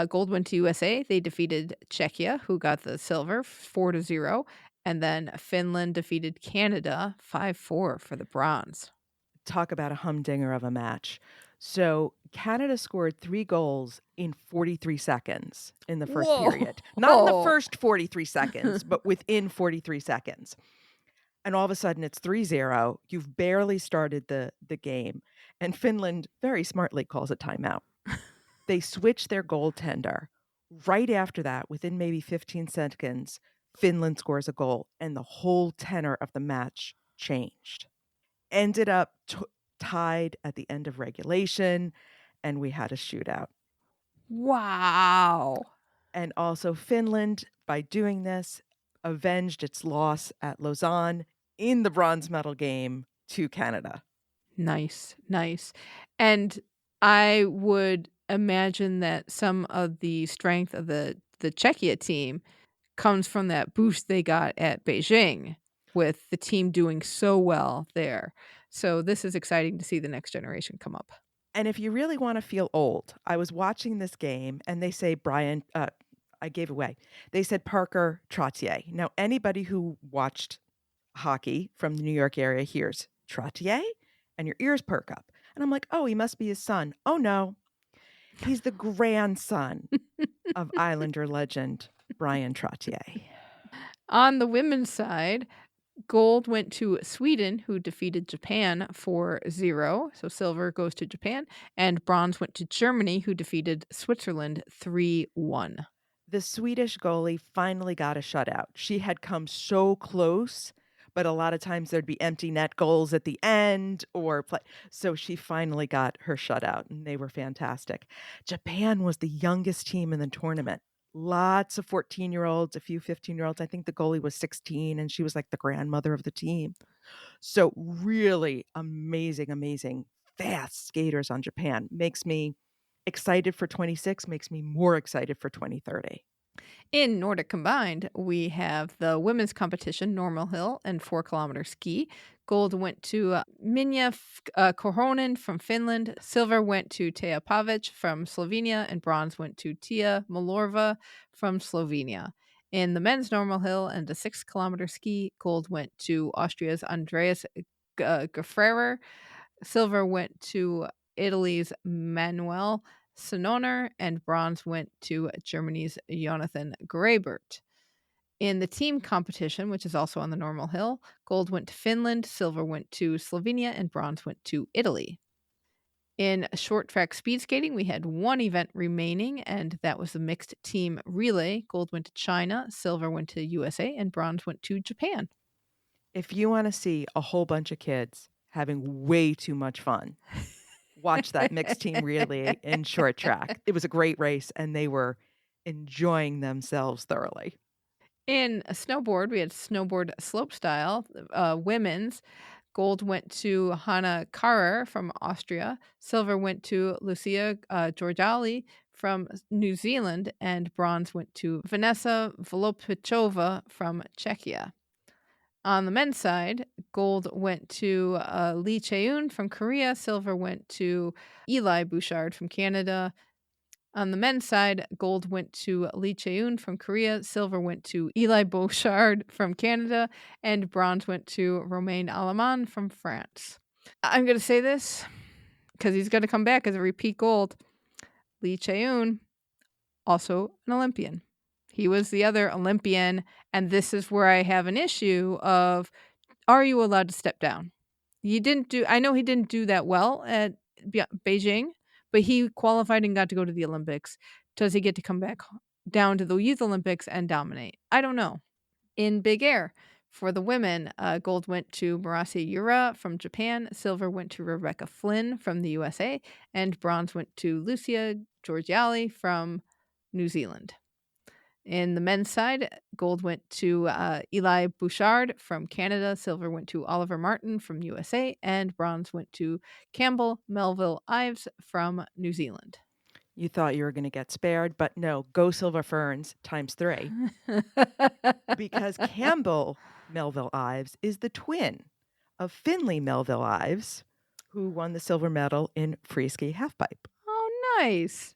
gold went to USA. They defeated Czechia, who got the silver 4-0. And then Finland defeated Canada 5-4 for the bronze. Talk about a humdinger of a match. So Canada scored 3 goals in 43 seconds in the first period. Not in the first 43 seconds, but within 43 seconds. And all of a sudden it's 3-0. You've barely started the game. And Finland very smartly calls a timeout. They switch their goaltender. Right after that, within maybe 15 seconds, Finland scores a goal. And the whole tenor of the match changed. Ended up tied at the end of regulation. And we had a shootout. Wow. And also Finland, by doing this, avenged its loss at Lausanne in the bronze medal game to Canada. Nice, nice. And I would imagine that some of the strength of the Czechia team comes from that boost they got at Beijing with the team doing so well there. So this is exciting to see the next generation come up. And if you really want to feel old, I was watching this game and they say Brian, I gave away. They said Parker Trottier. Now, anybody who watched hockey from the New York area hears Trottier and your ears perk up. And I'm like, oh, he must be his son. Oh, no. He's the grandson of Islander legend Brian Trottier. On the women's side, gold went to Sweden, who defeated Japan 4-0. So silver goes to Japan. And bronze went to Germany, who defeated Switzerland 3-1. The Swedish goalie finally got a shutout. She had come so close, but a lot of times there'd be empty net goals at the end so she finally got her shutout, and they were fantastic. Japan was the youngest team in the tournament. Lots of 14-year-olds, a few 15-year-olds. I think the goalie was 16, and she was like the grandmother of the team. So really amazing, fast skaters on Japan. Makes me excited for 26, makes me more excited for 2030. In Nordic combined, we have the women's competition, normal hill and 4-kilometer ski. Gold went to Minja Korhonen from Finland. Silver went to Teja Pavic from Slovenia. And bronze went to Tia Malorva from Slovenia. In the men's normal hill and the 6-kilometer ski, gold went to Austria's Andreas Gefrerer. Silver went to Italy's Manuel Sinoner, and bronze went to Germany's Jonathan Greibert. In the team competition, which is also on the normal hill, gold went to Finland, silver went to Slovenia, and bronze went to Italy. In short track speed skating, we had one event remaining, and that was the mixed team relay. Gold went to China, silver went to USA, and bronze went to Japan. If you want to see a whole bunch of kids having way too much fun, watch that mixed team relay in short track. It was a great race, and they were enjoying themselves thoroughly. In a snowboard, we had snowboard slopestyle, women's. Gold went to Hanna Karer from Austria. Silver went to Lucia Georgali from New Zealand. And bronze went to Vanessa Volopichova from Czechia. On the men's side, gold went to Lee Chae-eun from Korea. Silver went to Eli Bouchard from Canada. On the men's side, gold went to Lee Chae-eun from Korea. Silver went to Eli Bouchard from Canada. And bronze went to Romain Aleman from France. I'm going to say this because he's going to come back as a repeat gold. Lee Chae-eun, also an Olympian. He was the other Olympian, and this is where I have an issue of, are you allowed to step down? I know he didn't do that well at Beijing, but he qualified and got to go to the Olympics. Does he get to come back down to the Youth Olympics and dominate? I don't know. In big air, for the women, gold went to Marasi Yura from Japan, silver went to Rebecca Flynn from the USA, and bronze went to Lucia Georgiali from New Zealand. In the men's side, gold went to Eli Bouchard from Canada, silver went to Oliver Martin from USA, and bronze went to Campbell Melville Ives from New Zealand. You thought you were going to get spared, but no, go Silver Ferns ×3. Because Campbell Melville Ives is the twin of Finley Melville Ives, who won the silver medal in free ski halfpipe. Oh, nice.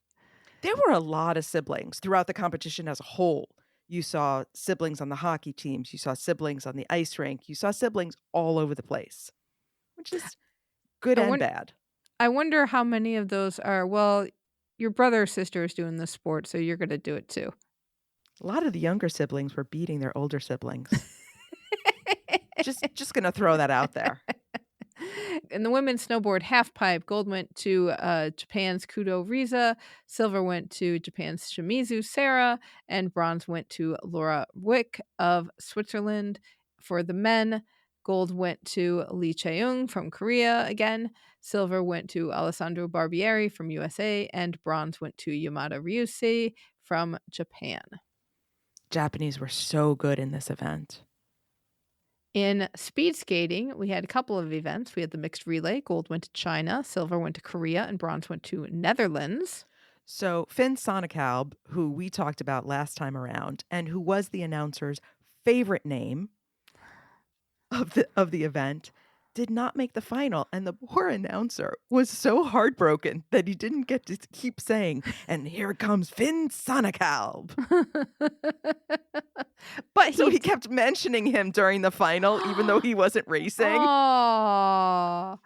There were a lot of siblings throughout the competition as a whole. You saw siblings on the hockey teams. You saw siblings on the ice rink. You saw siblings all over the place, which is good and bad. I wonder how many of those are, well, your brother or sister is doing this sport, so you're going to do it too. A lot of the younger siblings were beating their older siblings. just going to throw that out there. In the women's snowboard halfpipe, gold went to Japan's Kudo Riza, silver went to Japan's Shimizu Sarah, and bronze went to Laura Wick of Switzerland. For the men, gold went to Lee Chae-eun from Korea again, silver went to Alessandro Barbieri from USA, and bronze went to Yamada Ryusei from Japan. Japanese were so good in this event. In speed skating, we had a couple of events. We had the mixed relay. Gold went to China, silver went to Korea, and bronze went to Netherlands. So Finn Sonnekalb, who we talked about last time around, and who was the announcer's favorite name of the event, did not make the final. And the poor announcer was so heartbroken that he didn't get to keep saying, "And here comes Finn Sonnekalb." But so he kept mentioning him during the final, even though he wasn't racing. Aww.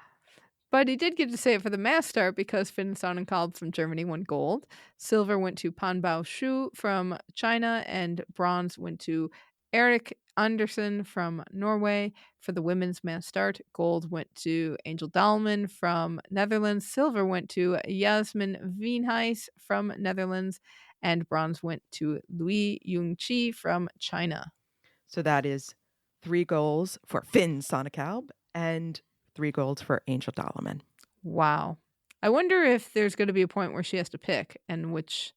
But he did get to say it for the mass start because Finn Sonnekalb from Germany won gold. Silver went to Pan Bao Shu from China, and bronze went to Erik Andersen from Norway. For the women's mass start, gold went to Angel Dahlman from Netherlands. Silver went to Yasmin Wienhuis from Netherlands. And bronze went to Louis Yung-chi from China. So that is 3 goals for Finn Sonnekalb and 3 goals for Angel Dahlman. Wow. I wonder if there's going to be a point where she has to pick and which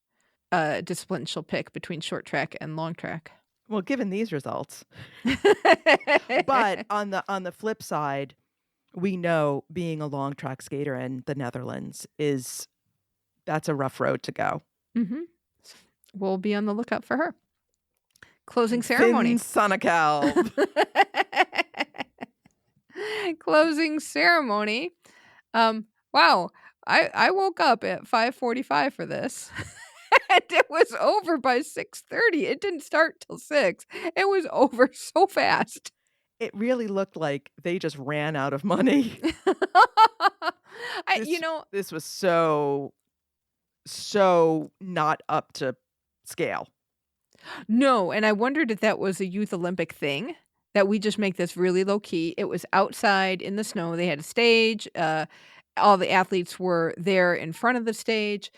discipline she'll pick between short track and long track. Well, given these results. But on the flip side, we know being a long track skater in the Netherlands that's a rough road to go. Mm-hmm. we'll be on the lookout for her. Closing ceremony. Finn Sonnekalb. Closing ceremony. Wow. I woke up at 5:45 for this. And it was over by 6:30. It didn't start till 6. It was over so fast. It really looked like they just ran out of money. This was so not up to scale. No, and I wondered if that was a Youth Olympic thing, that we just make this really low key. It was outside in the snow. They had a stage. All the athletes were there in front of the stage.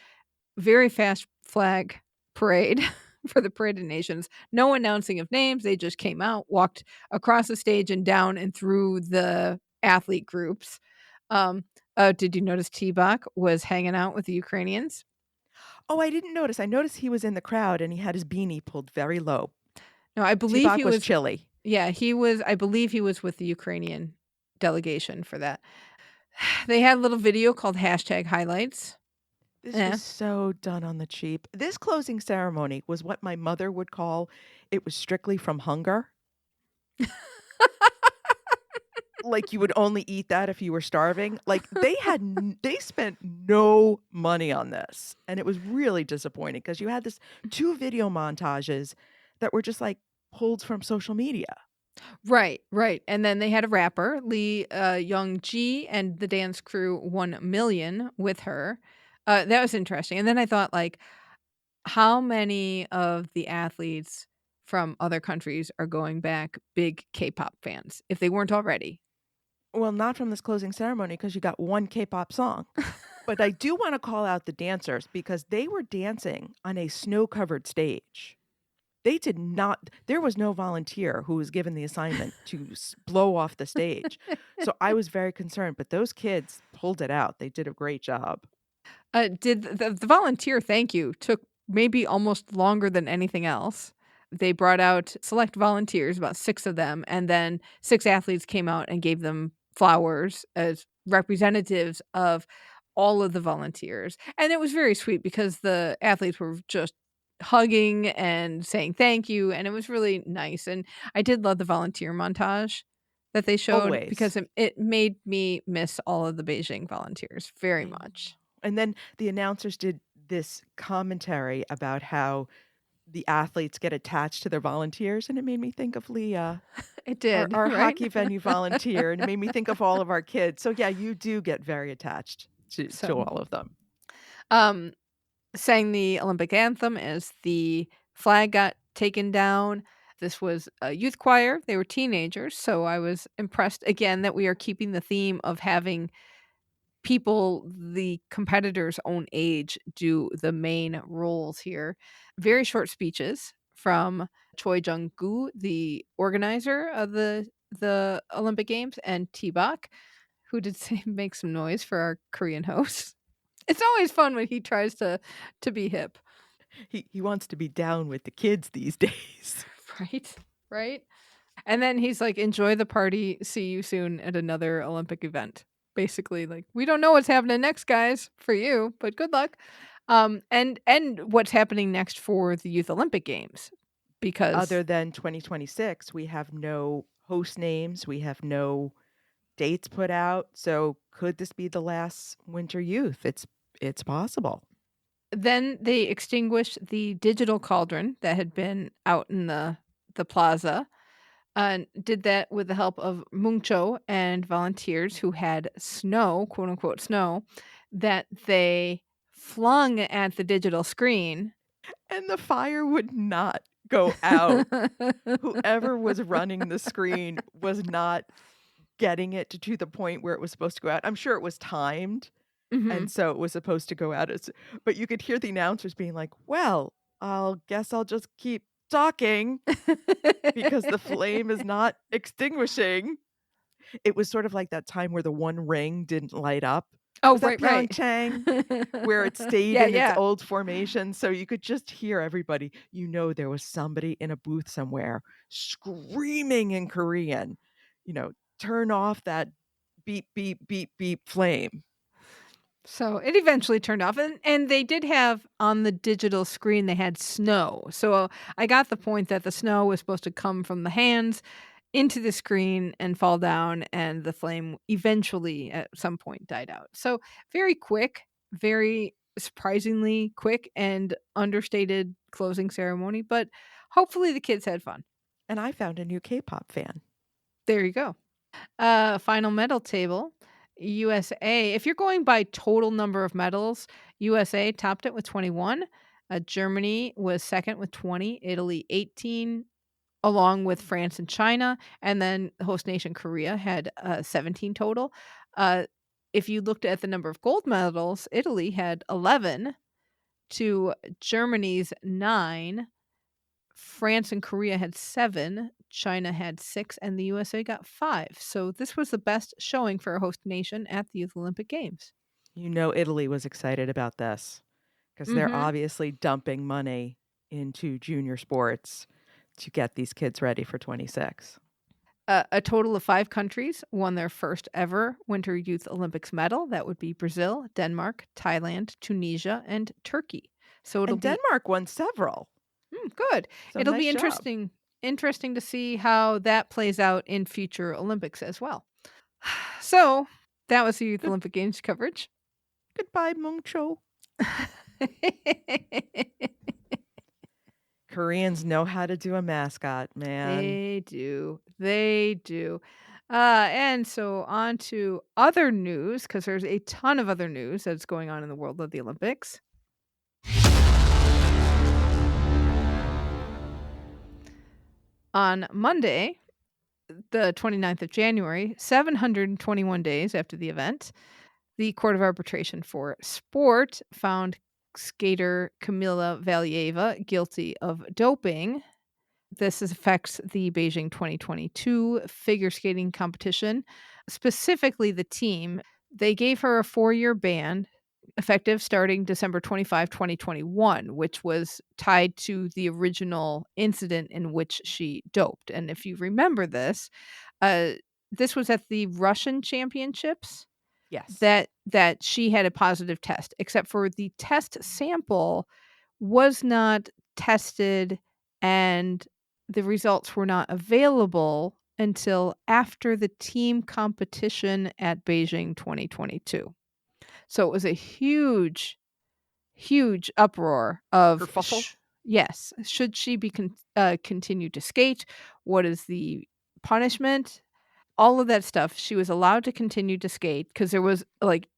Very fast flag parade for the Parade of Nations. No announcing of names. They just came out, walked across the stage and down and through the athlete groups. Did you notice T-Bach was hanging out with the Ukrainians? Oh, I didn't notice. I noticed he was in the crowd and he had his beanie pulled very low. No, I believe T-Bach he was chilly. Yeah, he was. I believe he was with the Ukrainian delegation for that. They had a little video called #highlights. This was so done on the cheap. This closing ceremony was what my mother would call, it was strictly from hunger. Like you would only eat that if you were starving. Like they spent no money on this. And it was really disappointing because you had this 2 video montages that were just like pulled from social media. Right. And then they had a rapper, Lee Young-ji, and the dance crew 1 million with her. That was interesting. And then I thought, like, how many of the athletes from other countries are going back big K-pop fans, if they weren't already? Well, not from this closing ceremony because you got 1 K-pop song. But I do want to call out the dancers because they were dancing on a snow-covered stage. They did not, there was no volunteer who was given the assignment to blow off the stage. So I was very concerned, but those kids pulled it out. They did a great job. Did the volunteer thank you took maybe almost longer than anything else. They brought out select volunteers, about 6 of them, and then 6 athletes came out and gave them flowers as representatives of all of the volunteers. And it was very sweet because the athletes were just hugging and saying thank you, and it was really nice. And I did love the volunteer montage that they showed Always. because it made me miss all of the Beijing volunteers very much. And then the announcers did this commentary about how the athletes get attached to their volunteers, and it made me think of Leah. It did. Our right? hockey venue volunteer, and it made me think of all of our kids. So yeah, you do get very attached to all of them. Sang the Olympic anthem as the flag got taken down. This was a youth choir. They were teenagers, so I was impressed again that we are keeping the theme of having people the competitors' own age do the main roles here. Very short speeches from Choi Jung-gu, the organizer of the Olympic Games, and T-Bach, who did make some noise for our Korean host. It's always fun when he tries to be hip. He wants to be down with the kids these days. Right. And then he's like, enjoy the party. See you soon at another Olympic event. Basically, like, we don't know what's happening next, guys, for you, but good luck. And what's happening next for the Youth Olympic Games. Because other than 2026, we have no host names. We have no dates put out. So could this be the last Winter Youth? It's possible. Then they extinguished the digital cauldron that had been out in the plaza, and did that with the help of Mungcho and volunteers who had snow, quote unquote snow, that they flung at the digital screen. And the fire would not go out. Whoever was running the screen was not getting it to the point where it was supposed to go out. I'm sure it was timed. Mm-hmm. And so it was supposed to go out. But you could hear the announcers being like, well, I'll just keep talking because the flame is not extinguishing. It was sort of like that time where the one ring didn't light up. Oh, was right. Pyeongchang, where it stayed in its old formation. So you could just hear everybody. There was somebody in a booth somewhere screaming in Korean, turn off that beep, beep, beep, beep flame. So it eventually turned off, and they did have on the digital screen, they had snow. So I got the point that the snow was supposed to come from the hands into the screen and fall down, and the flame eventually at some point died out. So very quick, very surprisingly quick and understated closing ceremony, but hopefully the kids had fun. And I found a new K-pop fan. There you go. Final medal table. USA, if you're going by total number of medals, USA topped it with 21. Germany was second with 20, Italy 18, along with France and China, and then host nation Korea had 17 total. If you looked at the number of gold medals, Italy had 11 to Germany's 9. France and Korea had 7, China had 6, and the USA got 5. So this was the best showing for a host nation at the Youth Olympic Games. You know Italy was excited about this because they're obviously dumping money into junior sports to get these kids ready for 26. A total of 5 countries won their first ever Winter Youth Olympics medal. That would be Brazil, Denmark, Thailand, Tunisia, and Turkey. So Denmark won several. Good. So It'll nice be job. interesting to see how that plays out in future Olympics as well. So that was the Youth Olympic Games coverage. Goodbye, Mungcho. Koreans know how to do a mascot, man. They do. They do. And so on to other news, because there's a ton of other news that's going on in the world of the Olympics. On Monday, the 29th of January, 721 days after the event, the Court of Arbitration for Sport found skater Kamila Valieva guilty of doping. This affects the Beijing 2022 figure skating competition, specifically the team. They gave her a 4-year ban, effective starting December 25, 2021, which was tied to the original incident in which she doped. And if you remember this was at the Russian Championships. Yes. That she had a positive test, except for the test sample was not tested and the results were not available until after the team competition at Beijing 2022. So it was a huge, huge uproar of Kerfuffle? yes. Should she be continue to skate? What is the punishment? All of that stuff. She was allowed to continue to skate because there was like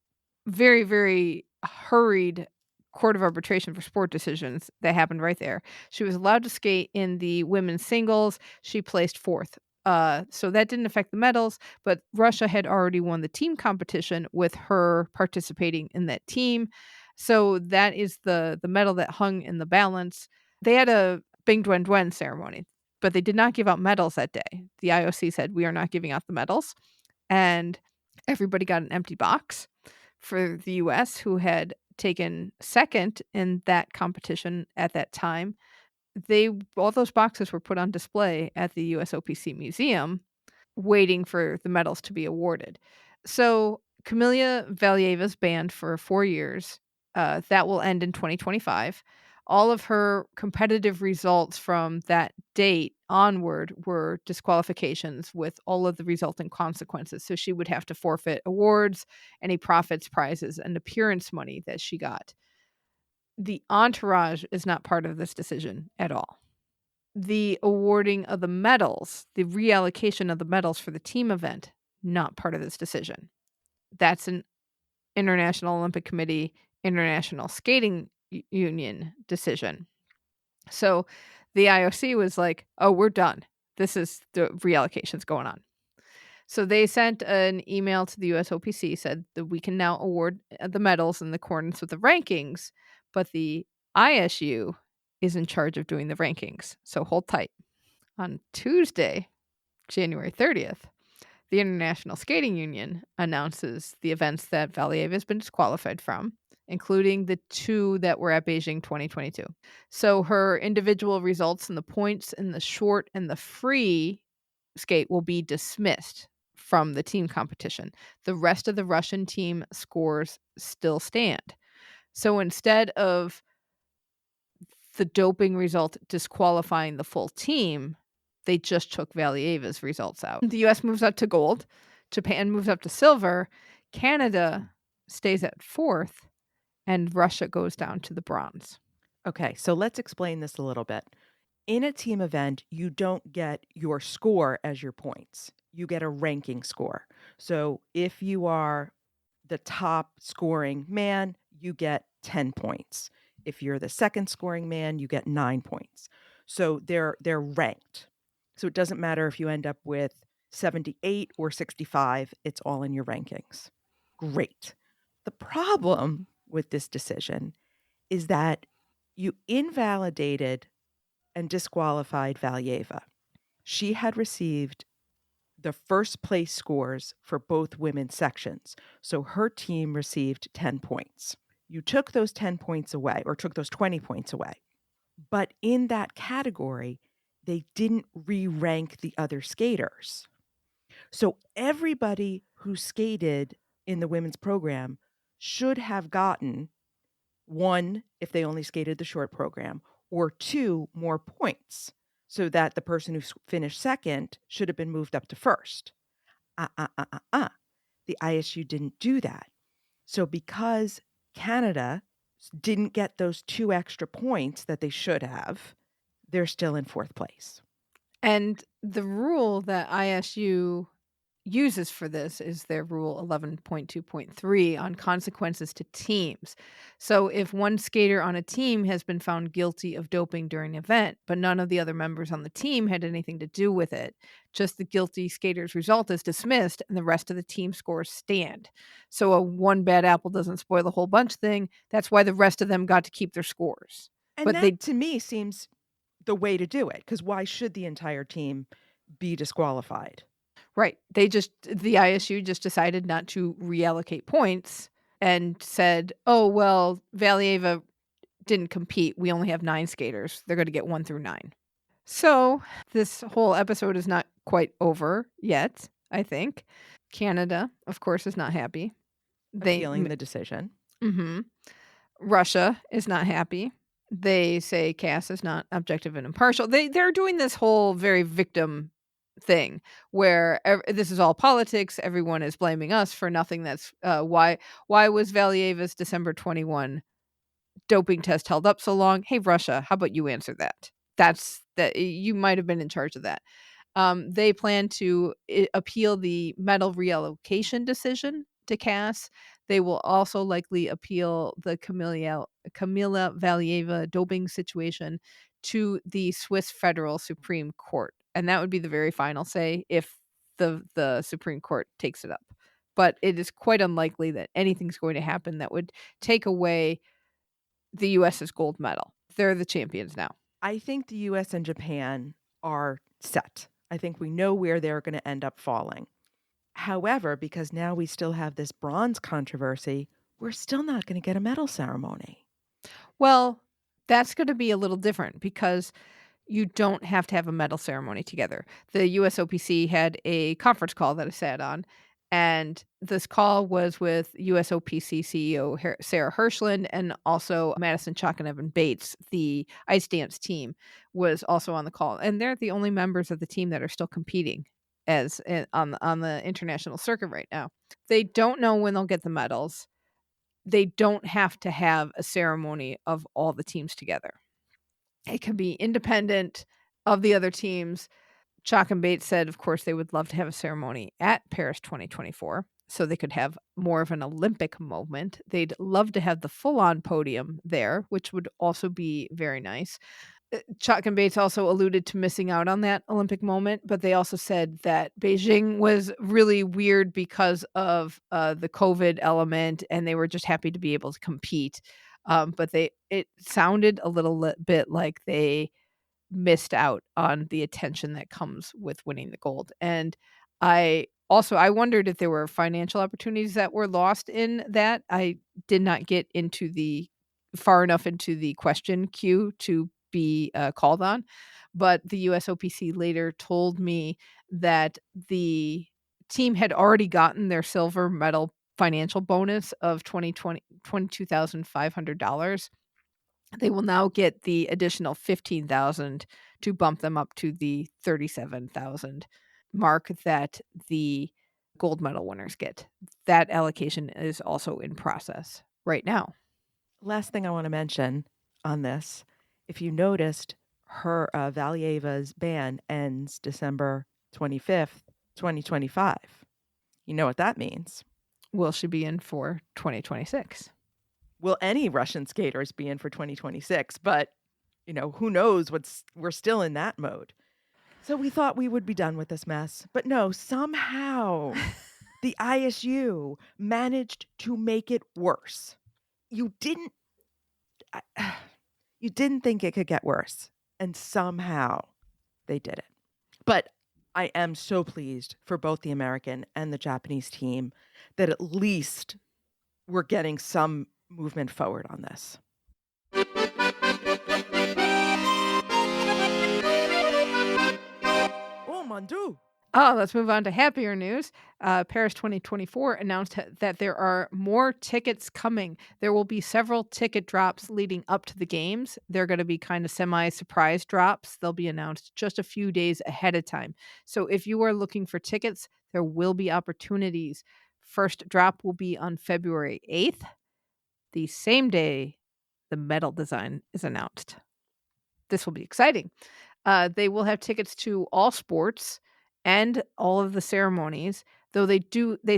very, very hurried Court of Arbitration for Sport decisions that happened right there. She was allowed to skate in the women's singles. She placed 4th. So that didn't affect the medals, but Russia had already won the team competition with her participating in that team. So that is the medal that hung in the balance. They had a Bing Duen Duen ceremony, but they did not give out medals that day. The IOC said, we are not giving out the medals. And everybody got an empty box. For the US, who had taken second in that competition at that time, all those boxes were put on display at the USOPC Museum, waiting for the medals to be awarded. So Kamila Valieva's banned for 4 years. That will end in 2025. All of her competitive results from that date onward were disqualifications with all of the resulting consequences. So she would have to forfeit awards, any profits, prizes, and appearance money that she got. The entourage is not part of this decision at all. The awarding of the medals, the reallocation of the medals for the team event, not part of this decision. That's an International Olympic Committee, International Skating Union decision. So the IOC was like, oh, we're done. This is the reallocations going on. So they sent an email to the USOPC, said that we can now award the medals in accordance with the rankings, but the ISU is in charge of doing the rankings. So hold tight. On Tuesday, January 30th, the International Skating Union announces the events that Valieva has been disqualified from, including the 2 that were at Beijing 2022. So her individual results and the points in the short and the free skate will be dismissed from the team competition. The rest of the Russian team scores still stand. So instead of the doping result disqualifying the full team, they just took Valieva's results out. The US moves up to gold, Japan moves up to silver, Canada stays at fourth, and Russia goes down to the bronze. Okay, so let's explain this a little bit. In a team event, you don't get your score as your points. You get a ranking score. So if you are the top scoring man, you get 10 points. If you're the second scoring man, you get 9 points. So they're ranked. So it doesn't matter if you end up with 78 or 65, it's all in your rankings. Great. The problem with this decision is that you invalidated and disqualified Valieva. She had received the first place scores for both women's sections. So her team received 10 points. You took those 10 points away, or took those 20 points away. But in that category, they didn't re-rank the other skaters. So everybody who skated in the women's program should have gotten 1, if they only skated the short program, or 2 more points, so that the person who finished second should have been moved up to first. The ISU didn't do that. So because Canada didn't get those 2 extra points that they should have, they're still in fourth place. And the rule that ISU uses for this is their rule 11.2.3 on consequences to teams. So if one skater on a team has been found guilty of doping during an event, but none of the other members on the team had anything to do with it, just the guilty skater's result is dismissed and the rest of the team scores stand. So a one bad apple doesn't spoil the whole bunch thing. That's why the rest of them got to keep their scores. And but that, to me, seems the way to do it, because why should the entire team be disqualified? Right. The ISU just decided not to reallocate points and said, oh, well, Valieva didn't compete. We only have 9 skaters. They're going to get 1 through 9. So this whole episode is not quite over yet, I think. Canada, of course, is not happy. Appealing the decision. Mm-hmm. Russia is not happy. They say CAS is not objective and impartial. They're doing this whole very victim thing where this is all politics. Everyone is blaming us for nothing. That's why was Valieva's December 21 doping test held up so long? Hey, Russia, how about you answer that? You might have been in charge of that. They plan to appeal the medal reallocation decision to CAS. They will also likely appeal the Kamila Valieva doping situation to the Swiss Federal Supreme Court. And that would be the very final say if the Supreme Court takes it up. But it is quite unlikely that anything's going to happen that would take away the US's gold medal. They're the champions now. I think the US and Japan are set. I think we know where they're going to end up falling. However, because now we still have this bronze controversy, we're still not going to get a medal ceremony. Well, that's going to be a little different because you don't have to have a medal ceremony together. The USOPC had a conference call that I sat on, and this call was with USOPC CEO Sarah Hirschland and also Madison Chalk and Evan Bates. The ice dance team was also on the call, and they're the only members of the team that are still competing on the international circuit right now. They don't know when they'll get the medals. They don't have to have a ceremony of all the teams together. It can be independent of the other teams. Chalk and Bates said, of course, they would love to have a ceremony at Paris 2024 so they could have more of an Olympic moment. They'd love to have the full-on podium there, which would also be very nice. Chalk and Bates also alluded to missing out on that Olympic moment, but they also said that Beijing was really weird because of the COVID element, and they were just happy to be able to compete. But it sounded a little bit like they missed out on the attention that comes with winning the gold. And I wondered if there were financial opportunities that were lost in that. I did not get far enough into the question queue to be called on, but the USOPC later told me that the team had already gotten their silver medal financial bonus of $22,500. They will now get the additional $15,000 to bump them up to the $37,000 mark that the gold medal winners get. That allocation is also in process right now. Last thing I want to mention on this, if you noticed, her Valieva's ban ends December 25th, 2025. You know what that means? Will she be in for 2026? Will any Russian skaters be in for 2026? But, who knows we're still in that mode. So we thought we would be done with this mess. But no, somehow the ISU managed to make it worse. You didn't think it could get worse. And somehow they did it. But I am so pleased for both the American and the Japanese team that at least we're getting some movement forward on this. Oh, mon Dieu. Oh, let's move on to happier news. Paris 2024 announced that there are more tickets coming. There will be several ticket drops leading up to the games. They're going to be kind of semi-surprise drops. They'll be announced just a few days ahead of time. So if you are looking for tickets, there will be opportunities. First drop will be on February 8th, the same day the medal design is announced. This will be exciting. They will have tickets to all sports and all of the ceremonies, though they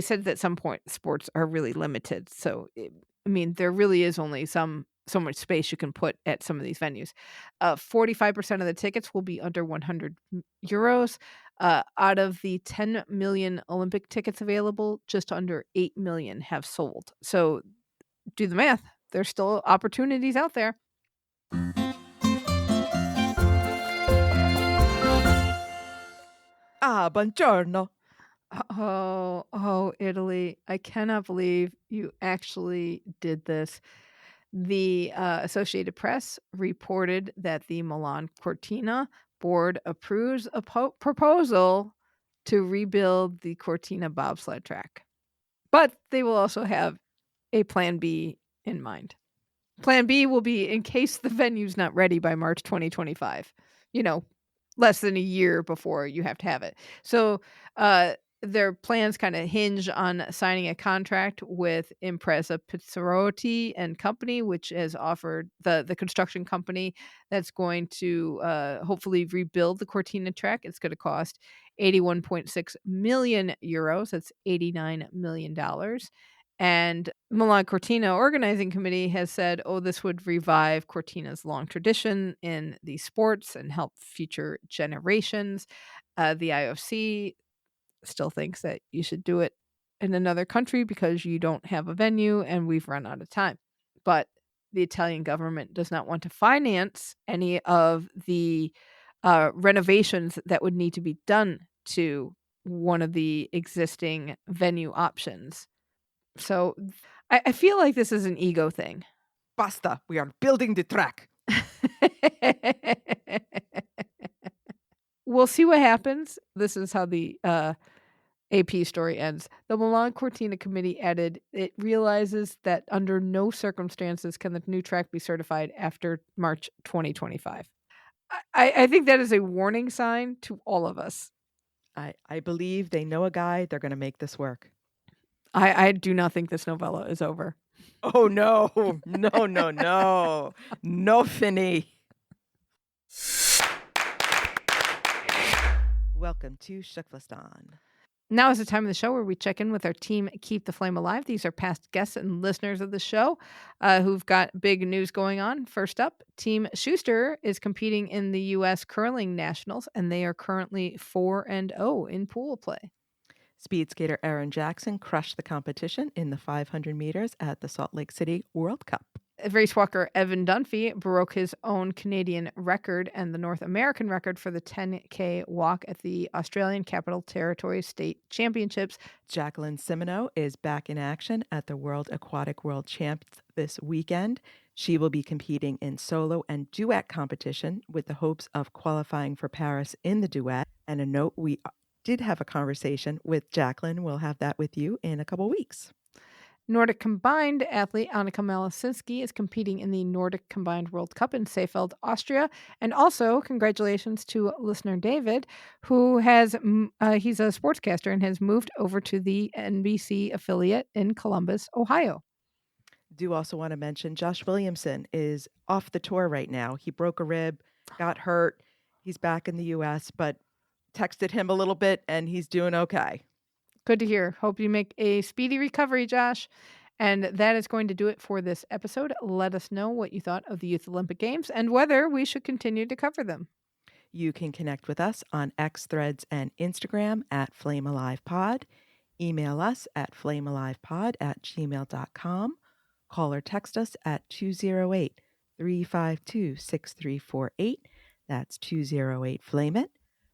said that at some point sports are really limited. So, there really is only so much space you can put at some of these venues. 45% of the tickets will be under 100 euros. Out of the 10 million Olympic tickets available, just under 8 million have sold. So do the math. There's still opportunities out there. Buongiorno. Oh, Italy. I cannot believe you actually did this. The Associated Press reported that the Milan Cortina board approves a proposal to rebuild the Cortina bobsled track. But they will also have a plan B in mind. Plan B will be in case the venue's not ready by March 2025. Less than a year before you have to have it. So their plans kind of hinge on signing a contract with Impresa Pizzarotti and Company, which has offered the construction company that's going to hopefully rebuild the Cortina track. It's going to cost 81.6 million euros. That's $89 million. And Milan Cortina Organizing Committee has said, this would revive Cortina's long tradition in these sports and help future generations. The IOC still thinks that you should do it in another country because you don't have a venue and we've run out of time. But the Italian government does not want to finance any of the renovations that would need to be done to one of the existing venue options. So I feel like this is an ego thing. Basta, we are building the track. We'll see what happens. This is how the AP story ends. The Milan Cortina Committee added, it realizes that under no circumstances can the new track be certified after March 2025. I think that is a warning sign to all of us. I believe they know a guy. They're going to make this work. I do not think this novella is over. Oh, no. No. No, Finny. Welcome to Shuklistan. Now is the time of the show where we check in with our team Keep the Flame Alive. These are past guests and listeners of the show who've got big news going on. First up, Team Schuster is competing in the U.S. Curling Nationals, and they are currently 4-0 in pool play. Speed skater Aaron Jackson crushed the competition in the 500 meters at the Salt Lake City World Cup. Race walker Evan Dunphy broke his own Canadian record and the North American record for the 10K walk at the Australian Capital Territory State Championships. Jacqueline Simoneau is back in action at the World Aquatic World Champs this weekend. She will be competing in solo and duet competition with the hopes of qualifying for Paris in the duet. And a note, we did have a conversation with Jacqueline. We'll have that with you in a couple weeks. Nordic combined athlete Annika Malasinski is competing in the Nordic Combined World Cup in Seefeld, Austria. And also, congratulations to listener David, who has he's a sportscaster and has moved over to the NBC affiliate in Columbus, Ohio. Do also want to mention Josh Williamson is off the tour right now. He broke a rib, got hurt. He's back in the U.S., but texted him a little bit, and he's doing okay. Good to hear. Hope you make a speedy recovery, Josh. And that is going to do it for this episode. Let us know what you thought of the Youth Olympic Games and whether we should continue to cover them. You can connect with us on X, Threads, and Instagram at FlameAlivePod. Email us at flamealivepod@gmail.com. Call or text us at 208-352-6348. That's 208-FLAME-IT.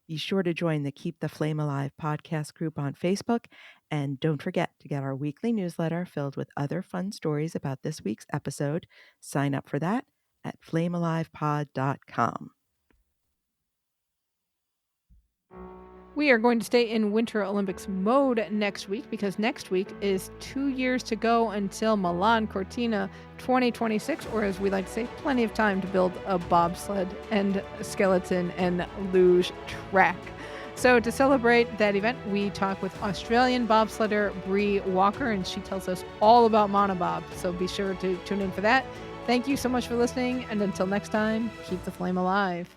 Be sure to join the Keep the Flame Alive podcast group on Facebook. And don't forget to get our weekly newsletter filled with other fun stories about this week's episode. Sign up for that at flamealivepod.com. We are going to stay in Winter Olympics mode next week because next week is 2 years to go until Milan Cortina 2026, or as we like to say, plenty of time to build a bobsled and skeleton and luge track. So to celebrate that event, we talk with Australian bobsledder Bree Walker, and she tells us all about monobob. So be sure to tune in for that. Thank you so much for listening, and until next time, keep the flame alive.